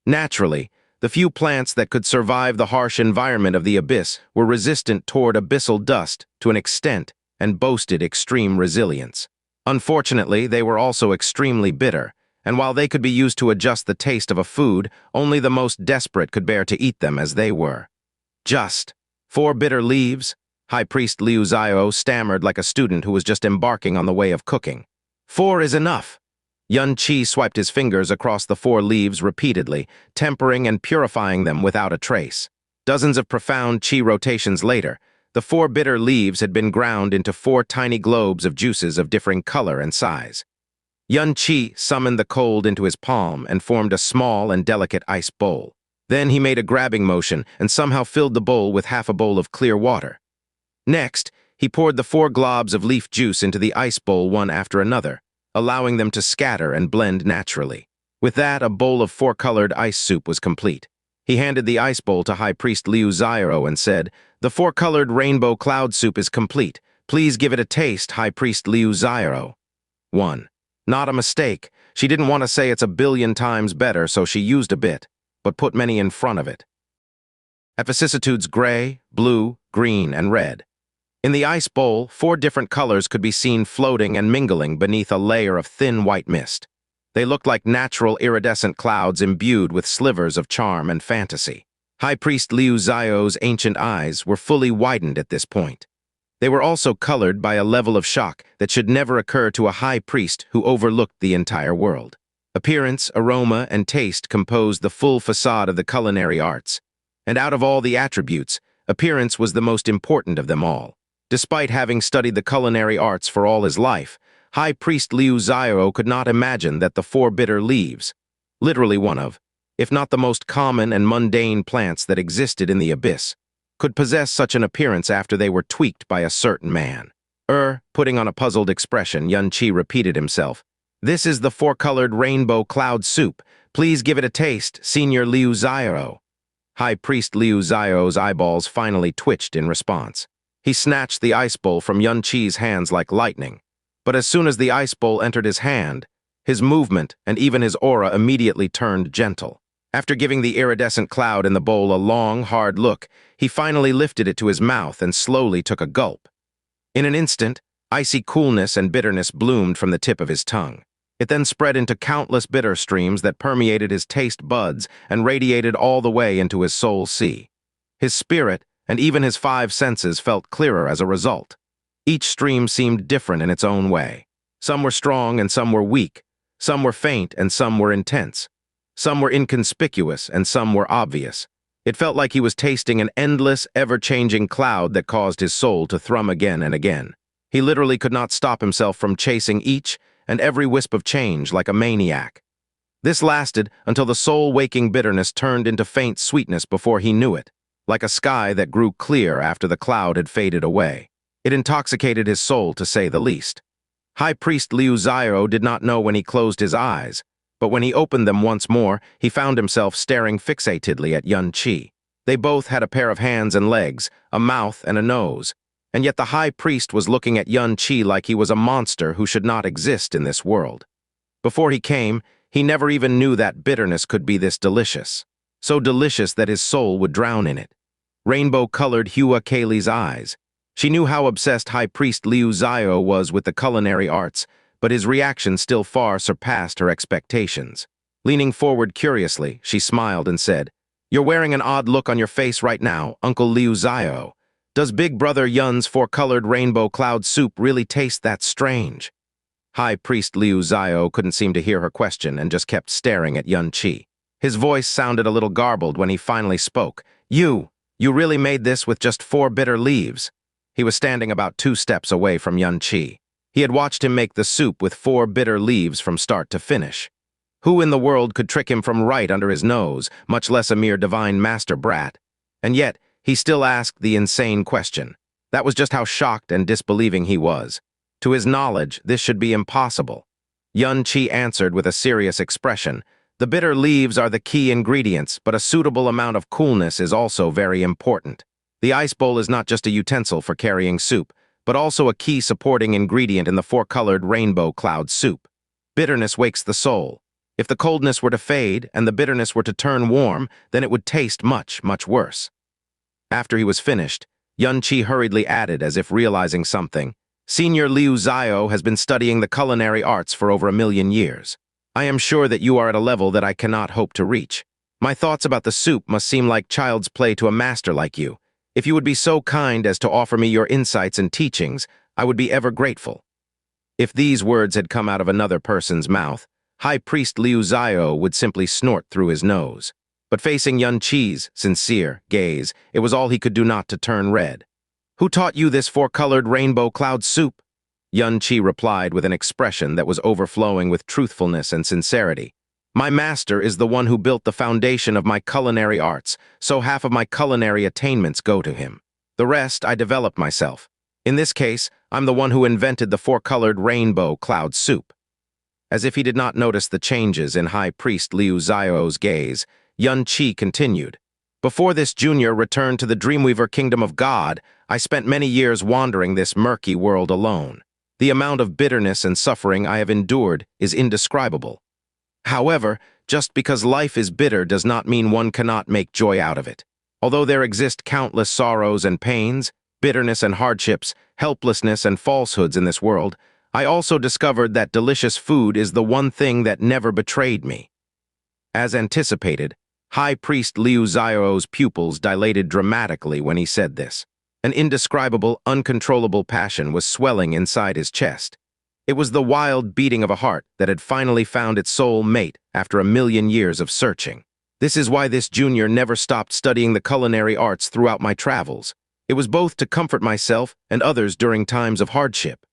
Naturally, the few plants that could survive the harsh environment of the abyss were resistant toward abyssal dust to an extent and boasted extreme resilience. Unfortunately, they were also extremely bitter, and while they could be used to adjust the taste of a food, only the most desperate could bear to eat them as they were. "Just 4 bitter leaves?" High Priest Liu Xiao stammered like a student who was just embarking on the way of cooking. "4 is enough." Xianxia swiped his fingers across the 4 leaves repeatedly, tempering and purifying them without a trace. Dozens of profound qi rotations later, the 4 bitter leaves had been ground into 4 tiny globes of juices of differing color and size. Xianxia summoned the cold into his palm and formed a small and delicate ice bowl. Then he made a grabbing motion and somehow filled the bowl with half a bowl of clear water. Next, he poured the 4 globs of leaf juice into the ice bowl one after another, allowing them to scatter and blend naturally. With that, a bowl of 4-colored ice soup was complete. He handed the ice bowl to High Priest Liu Xiao and said, "The 4-colored rainbow cloud soup is complete. Please give it a taste, High Priest Liu Xiao." 1. Not a mistake. She didn't want to say it's 1,000,000,000 times better, so she used a bit, but put many in front of it. At vicissitudes gray, blue, green, and red. In the ice bowl, 4 different colors could be seen floating and mingling beneath a layer of thin white mist. They looked like natural iridescent clouds imbued with slivers of charm and fantasy. High Priest Liu Xiao's ancient eyes were fully widened at this point. They were also colored by a level of shock that should never occur to a high priest who overlooked the entire world. Appearance, aroma, and taste composed the full facade of the culinary arts. And out of all the attributes, appearance was the most important of them all. Despite having studied the culinary arts for all his life, High Priest Liu Xiao could not imagine that the 4 bitter leaves, literally one of, if not the most common and mundane plants that existed in the abyss, could possess such an appearance after they were tweaked by a certain man. Putting on a puzzled expression, Xianxia repeated himself. "This is the 4-colored rainbow cloud soup. Please give it a taste, Senior Liu Xiao." High Priest Liu Xiao's eyeballs finally twitched in response. He snatched the ice bowl from Xianxia's hands like lightning. But as soon as the ice bowl entered his hand, his movement and even his aura immediately turned gentle. After giving the iridescent cloud in the bowl a long, hard look, he finally lifted it to his mouth and slowly took a gulp. In an instant, icy coolness and bitterness bloomed from the tip of his tongue. It then spread into countless bitter streams that permeated his taste buds and radiated all the way into his soul sea. His spirit, and even his 5 senses felt clearer as a result. Each stream seemed different in its own way. Some were strong and some were weak. Some were faint and some were intense. Some were inconspicuous and some were obvious. It felt like he was tasting an endless, ever-changing cloud that caused his soul to thrum again and again. He literally could not stop himself from chasing each and every wisp of change like a maniac. This lasted until the soul-waking bitterness turned into faint sweetness before he knew it, like a sky that grew clear after the cloud had faded away. It intoxicated his soul, to say the least. High Priest Liu Xiao did not know when he closed his eyes, but when he opened them once more, he found himself staring fixatedly at Yun Qi. They both had a pair of hands and legs, a mouth and a nose, and yet the High Priest was looking at Yun Qi like he was a monster who should not exist in this world. Before he came, he never even knew that bitterness could be this delicious. So delicious that his soul would drown in it. Rainbow-colored Hua Caili's eyes. She knew how obsessed High Priest Liu Xiao was with the culinary arts, but his reaction still far surpassed her expectations. Leaning forward curiously, she smiled and said, "You're wearing an odd look on your face right now, Uncle Liu Xiao. Does Big Brother Yun's four-colored rainbow cloud soup really taste that strange?" High Priest Liu Xiao couldn't seem to hear her question and just kept staring at Yun Qi. His voice sounded a little garbled when he finally spoke. You really made this with just 4 bitter leaves?" He was standing about 2 steps away from Yun Qi. He had watched him make the soup with 4 bitter leaves from start to finish. Who in the world could trick him from right under his nose, much less a mere divine master brat? And yet, he still asked the insane question. That was just how shocked and disbelieving he was. To his knowledge, this should be impossible. Yun Qi answered with a serious expression. "The bitter leaves are the key ingredients, but a suitable amount of coolness is also very important. The ice bowl is not just a utensil for carrying soup, but also a key supporting ingredient in the 4-colored rainbow cloud soup. Bitterness wakes the soul. If the coldness were to fade and the bitterness were to turn warm, then it would taste much, much worse." After he was finished, Yun Qi hurriedly added, as if realizing something, "Senior Liu Xiao has been studying the culinary arts for over 1,000,000 years. I am sure that you are at a level that I cannot hope to reach. My thoughts about the soup must seem like child's play to a master like you. If you would be so kind as to offer me your insights and teachings, I would be ever grateful." If these words had come out of another person's mouth, High Priest Liu Xiao would simply snort through his nose. But facing Yun Qi's sincere gaze, it was all he could do not to turn red. "Who taught you this 4-colored rainbow cloud soup?" Yun Qi replied with an expression that was overflowing with truthfulness and sincerity. "My master is the one who built the foundation of my culinary arts, so half of my culinary attainments go to him. The rest I developed myself. In this case, I'm the one who invented the 4-colored rainbow cloud soup." As if he did not notice the changes in High Priest Liu Xiao's gaze, Yun Qi continued. "Before this junior returned to the Dreamweaver Kingdom of God, I spent many years wandering this murky world alone. The amount of bitterness and suffering I have endured is indescribable. However, just because life is bitter does not mean one cannot make joy out of it. Although there exist countless sorrows and pains, bitterness and hardships, helplessness and falsehoods in this world, I also discovered that delicious food is the one thing that never betrayed me." As anticipated, High Priest Liu Xiao's pupils dilated dramatically when he said this. An indescribable, uncontrollable passion was swelling inside his chest. It was the wild beating of a heart that had finally found its soul mate after 1,000,000 years of searching. This is why this junior never stopped studying the culinary arts throughout my travels. It was both to comfort myself and others during times of hardship.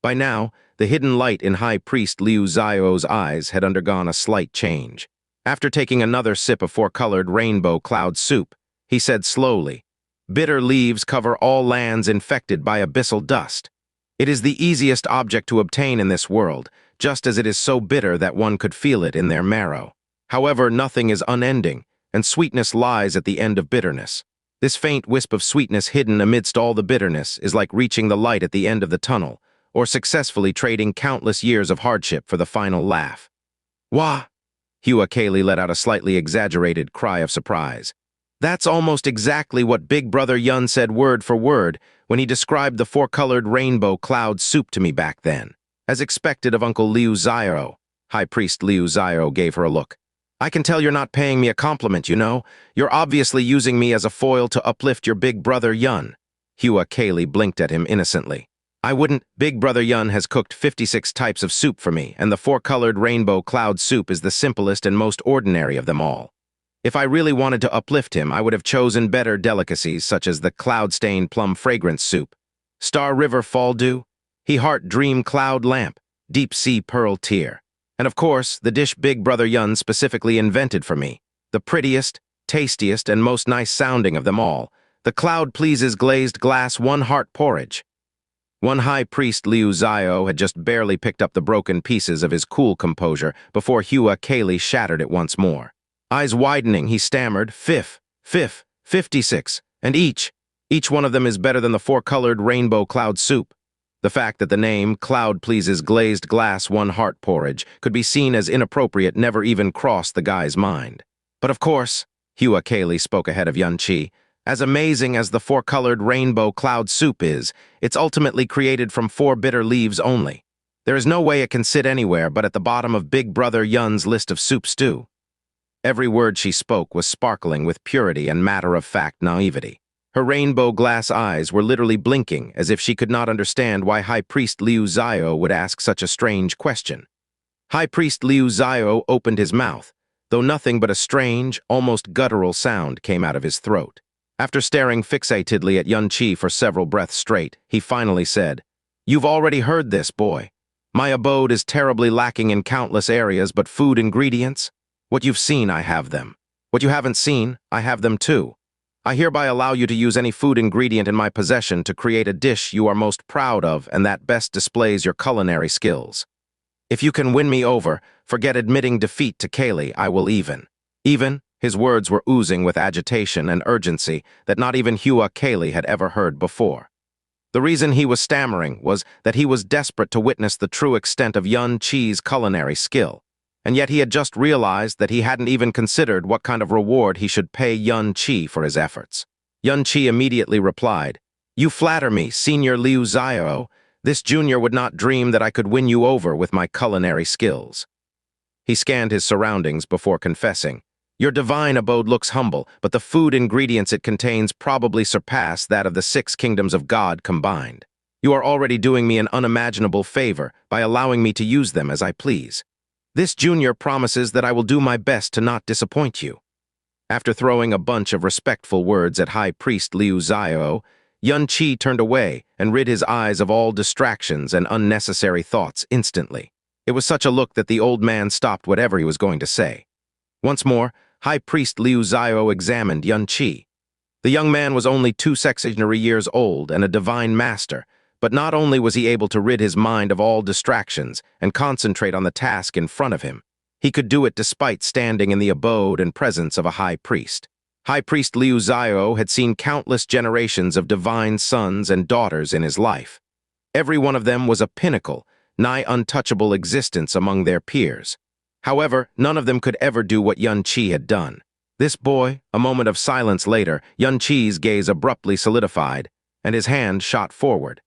By now, the hidden light in High Priest Liu Xiao's eyes had undergone a slight change. After taking another sip of 4-colored rainbow cloud soup, he said slowly, "Bitter leaves cover all lands infected by abyssal dust. It is the easiest object to obtain in this world, just as it is so bitter that one could feel it in their marrow. However, nothing is unending, and sweetness lies at the end of bitterness. This faint wisp of sweetness hidden amidst all the bitterness is like reaching the light at the end of the tunnel, or successfully trading countless years of hardship for the final laugh." "Wah!" Hua Caili let out a slightly exaggerated cry of surprise. "That's almost exactly what Big Brother Yun said word for word when he described the 4-colored rainbow cloud soup to me back then. As expected of Uncle Liu Xiao." High Priest Liu Xiao gave her a look. "I can tell you're not paying me a compliment, you know. You're obviously using me as a foil to uplift your Big Brother Yun." Hua Caili blinked at him innocently. I wouldn't. Big Brother Yun has cooked 56 types of soup for me, and the four-colored rainbow cloud soup is the simplest and most ordinary of them all. If I really wanted to uplift him, I would have chosen better delicacies such as the cloud-stained plum fragrance soup, Star River Fall Dew, He Heart Dream Cloud Lamp, Deep Sea Pearl Tear, and of course, the dish Big Brother Yun specifically invented for me, the prettiest, tastiest, and most nice-sounding of them all, the Cloud Pleases Glazed Glass One Heart Porridge. One High Priest Liu Zio had just barely picked up the broken pieces of his cool composure before Hua Caili shattered it once more. Eyes widening, he stammered, 56, and each one of them is better than the four-colored rainbow cloud soup. The fact that the name Cloud Pleases Glazed Glass One Heart Porridge could be seen as inappropriate never even crossed the guy's mind. But of course, Hua Caili spoke ahead of Xianxia, as amazing as the four-colored rainbow cloud soup is, it's ultimately created from 4 bitter leaves only. There is no way it can sit anywhere but at the bottom of Big Brother Yun's list of soup stew. Every word she spoke was sparkling with purity and matter-of-fact naivety. Her rainbow glass eyes were literally blinking as if she could not understand why High Priest Liu Zio would ask such a strange question. High Priest Liu Zio opened his mouth, though nothing but a strange, almost guttural sound came out of his throat. After staring fixatedly at Xianxia for several breaths straight, he finally said, "You've already heard this, boy. My abode is terribly lacking in countless areas but food ingredients. What you've seen, I have them. What you haven't seen, I have them too. I hereby allow you to use any food ingredient in my possession to create a dish you are most proud of and that best displays your culinary skills. If you can win me over, forget admitting defeat to Caili, I will even." His words were oozing with agitation and urgency that not even Hua Caili had ever heard before. The reason he was stammering was that he was desperate to witness the true extent of Xianxia's culinary skill, and yet he had just realized that he hadn't even considered what kind of reward he should pay Xianxia for his efforts. Xianxia immediately replied, "You flatter me, Senior Liu Zio. This junior would not dream that I could win you over with my culinary skills." He scanned his surroundings before confessing, "Your divine abode looks humble, but the food ingredients it contains probably surpass that of the 6 kingdoms of God combined. You are already doing me an unimaginable favor by allowing me to use them as I please. This junior promises that I will do my best to not disappoint you." After throwing a bunch of respectful words at High Priest Liu Zio, Xianxia turned away and rid his eyes of all distractions and unnecessary thoughts instantly. It was such a look that the old man stopped whatever he was going to say. Once more, High Priest Liu Zio examined Xianxia. The young man was only 2 sexagenary years old and a divine master, but not only was he able to rid his mind of all distractions and concentrate on the task in front of him, he could do it despite standing in the abode and presence of a high priest. High Priest Liu Zio had seen countless generations of divine sons and daughters in his life. Every one of them was a pinnacle, nigh untouchable existence among their peers. However, none of them could ever do what Xianxia had done. This boy, a moment of silence later, Xianxia's gaze abruptly solidified, and his hand shot forward.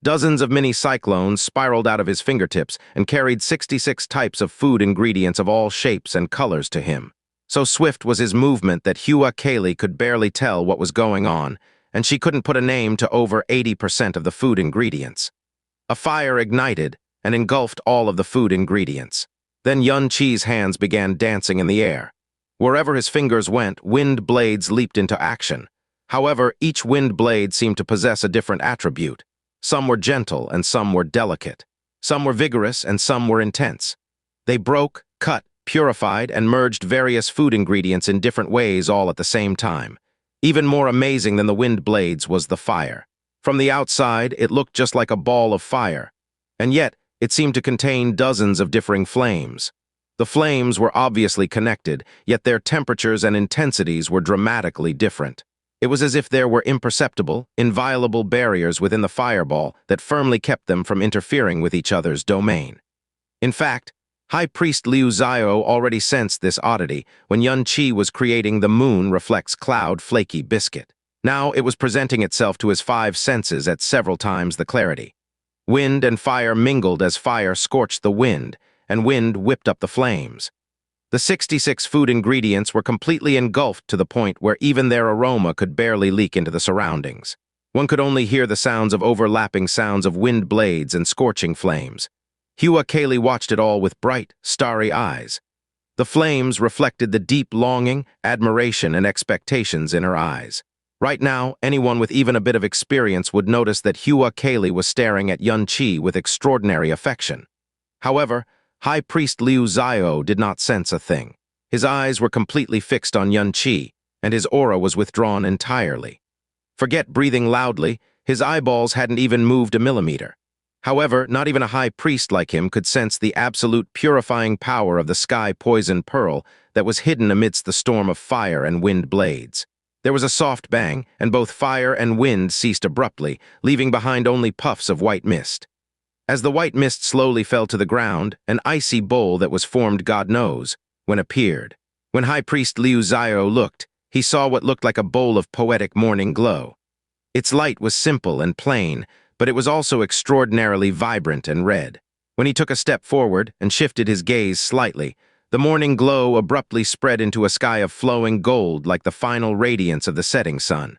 Dozens of mini cyclones spiraled out of his fingertips and carried 66 types of food ingredients of all shapes and colors to him. So swift was his movement that Hua Caili could barely tell what was going on, and she couldn't put a name to over 80% of the food ingredients. A fire ignited and engulfed all of the food ingredients. Then Xianxia's hands began dancing in the air. Wherever his fingers went, wind blades leaped into action. However, each wind blade seemed to possess a different attribute. Some were gentle and some were delicate. Some were vigorous and some were intense. They broke, cut, purified, and merged various food ingredients in different ways all at the same time. Even more amazing than the wind blades was the fire. From the outside, it looked just like a ball of fire, and yet it seemed to contain dozens of differing flames. The flames were obviously connected, yet their temperatures and intensities were dramatically different. It was as if there were imperceptible, inviolable barriers within the fireball that firmly kept them from interfering with each other's domain. In fact, High Priest Liu Zio already sensed this oddity when Xianxia was creating the Moon Reflects Cloud Flaky Biscuit. Now it was presenting itself to his 5 senses at several times the clarity. Wind and fire mingled as fire scorched the wind, and wind whipped up the flames. The 66 food ingredients were completely engulfed to the point where even their aroma could barely leak into the surroundings. One could only hear the sounds of overlapping sounds of wind blades and scorching flames. Hua Caili watched it all with bright, starry eyes. The flames reflected the deep longing, admiration, and expectations in her eyes. Right now, anyone with even a bit of experience would notice that Hua Caili was staring at Yun Qi with extraordinary affection. However, High Priest Liu Xiao did not sense a thing. His eyes were completely fixed on Yun Qi, and his aura was withdrawn entirely. Forget breathing loudly, his eyeballs hadn't even moved a millimeter. However, not even a high priest like him could sense the absolute purifying power of the sky poison pearl that was hidden amidst the storm of fire and wind blades. There was a soft bang, and both fire and wind ceased abruptly, leaving behind only puffs of white mist. As the white mist slowly fell to the ground, an icy bowl that was formed God knows when appeared. When High Priest Liu Xiao looked, he saw what looked like a bowl of poetic morning glow. Its light was simple and plain, but it was also extraordinarily vibrant and red. When he took a step forward and shifted his gaze slightly, the morning glow abruptly spread into a sky of flowing gold like the final radiance of the setting sun.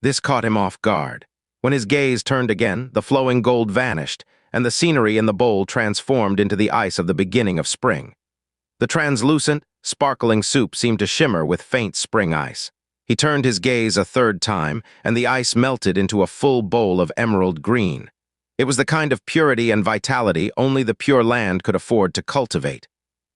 This caught him off guard. When his gaze turned again, the flowing gold vanished, and the scenery in the bowl transformed into the ice of the beginning of spring. The translucent, sparkling soup seemed to shimmer with faint spring ice. He turned his gaze a third time, and the ice melted into a full bowl of emerald green. It was the kind of purity and vitality only the Pure Land could afford to cultivate.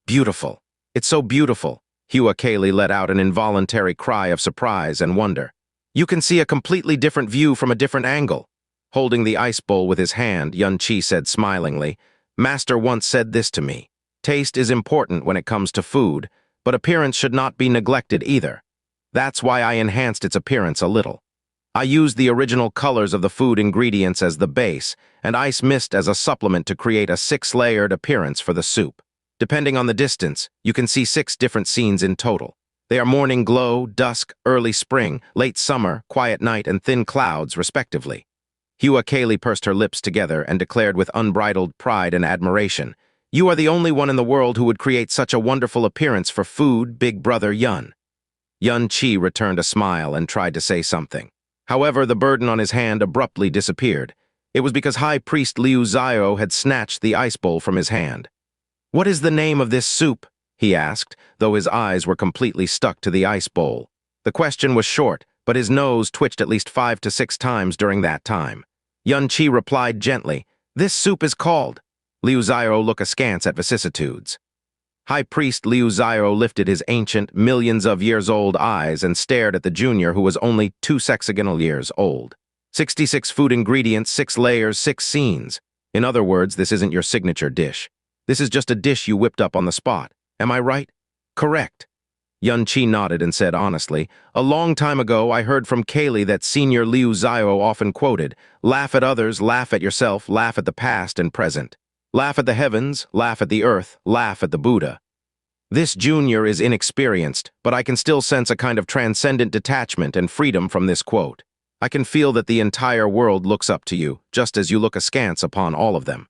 Beautiful. It's so beautiful. Hua Caili let out an involuntary cry of surprise and wonder. You can see a completely different view from a different angle. Holding the ice bowl with his hand, Yun Qi said smilingly, "Master once said this to me. Taste is important when it comes to food, but appearance should not be neglected either. That's why I enhanced its appearance a little. I used the original colors of the food ingredients as the base, and ice mist as a supplement to create a 6-layered appearance for the soup. Depending on the distance, you can see 6 different scenes in total. They are morning glow, dusk, early spring, late summer, quiet night, and thin clouds, respectively." Hua Caili pursed her lips together and declared with unbridled pride and admiration, "You are the only one in the world who would create such a wonderful appearance for food, big brother Yun." Yun Qi returned a smile and tried to say something. However, the burden on his hand abruptly disappeared. It was because High Priest Liu Xiao had snatched the ice bowl from his hand. "What is the name of this soup?" he asked, though his eyes were completely stuck to the ice bowl. The question was short, but his nose twitched at least 5 to 6 times during that time. Yun Qi replied gently, "This soup is called." Liu Xiao looked askance at vicissitudes. High Priest Liu Xiao lifted his ancient, millions-of-years-old eyes and stared at the junior who was only 2 sexagonal years old. 66 food ingredients, 6 layers, 6 scenes. In other words, this isn't your signature dish. This is just a dish you whipped up on the spot. Am I right? Correct. Yun Qi nodded and said honestly, "A long time ago I heard from Caili that Senior Liu Xiao often quoted, 'Laugh at others, laugh at yourself, laugh at the past and present. Laugh at the heavens, laugh at the earth, laugh at the Buddha.' This junior is inexperienced, but I can still sense a kind of transcendent detachment and freedom from this quote. I can feel that the entire world looks up to you, just as you look askance upon all of them.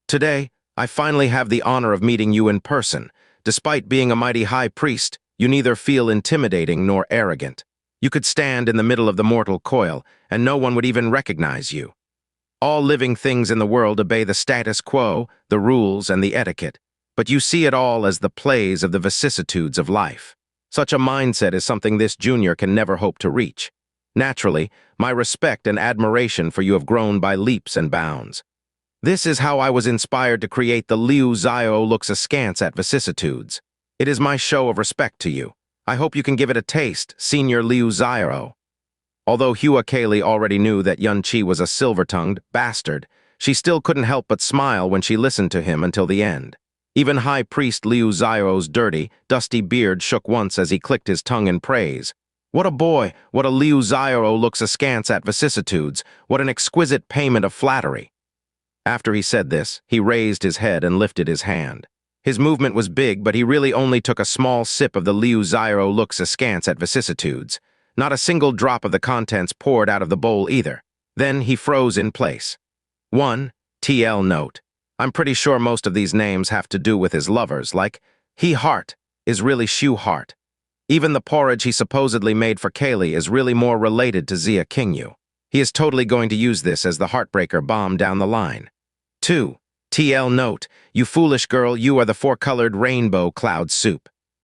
Today, I finally have the honor of meeting you in person. Despite being a mighty high priest, you neither feel intimidating nor arrogant. You could stand in the middle of the mortal coil, and no one would even recognize you. All living things in the world obey the status quo, the rules, and the etiquette, but you see it all as the plays of the vicissitudes of life. Such a mindset is something this junior can never hope to reach. Naturally, my respect and admiration for you have grown by leaps and bounds. This is how I was inspired to create the Liu Xiao looks askance at vicissitudes. It is my show of respect to you. I hope you can give it a taste, Senior Liu Xiao." Although Hua Caili already knew that Yun Qi was a silver-tongued bastard, she still couldn't help but smile when she listened to him until the end. Even High Priest Liu Xiao's dirty, dusty beard shook once as he clicked his tongue in praise. What a boy! What a Liu Xiao looks askance at vicissitudes! What an exquisite payment of flattery! After he said this, he raised his head and lifted his hand. His movement was big, but he really only took a small sip of the Liu Xiao looks askance at vicissitudes. Not a single drop of the contents poured out of the bowl either. Then he froze in place. 1. TL note. I'm pretty sure most of these names have to do with his lovers, like He Heart is really Shu Heart. Even the porridge he supposedly made for Caili is really more related to Xia Qingyu. He is totally going to use this as the heartbreaker bomb down the line. 2. TL note, you foolish girl, you are the four-colored rainbow cloud soup.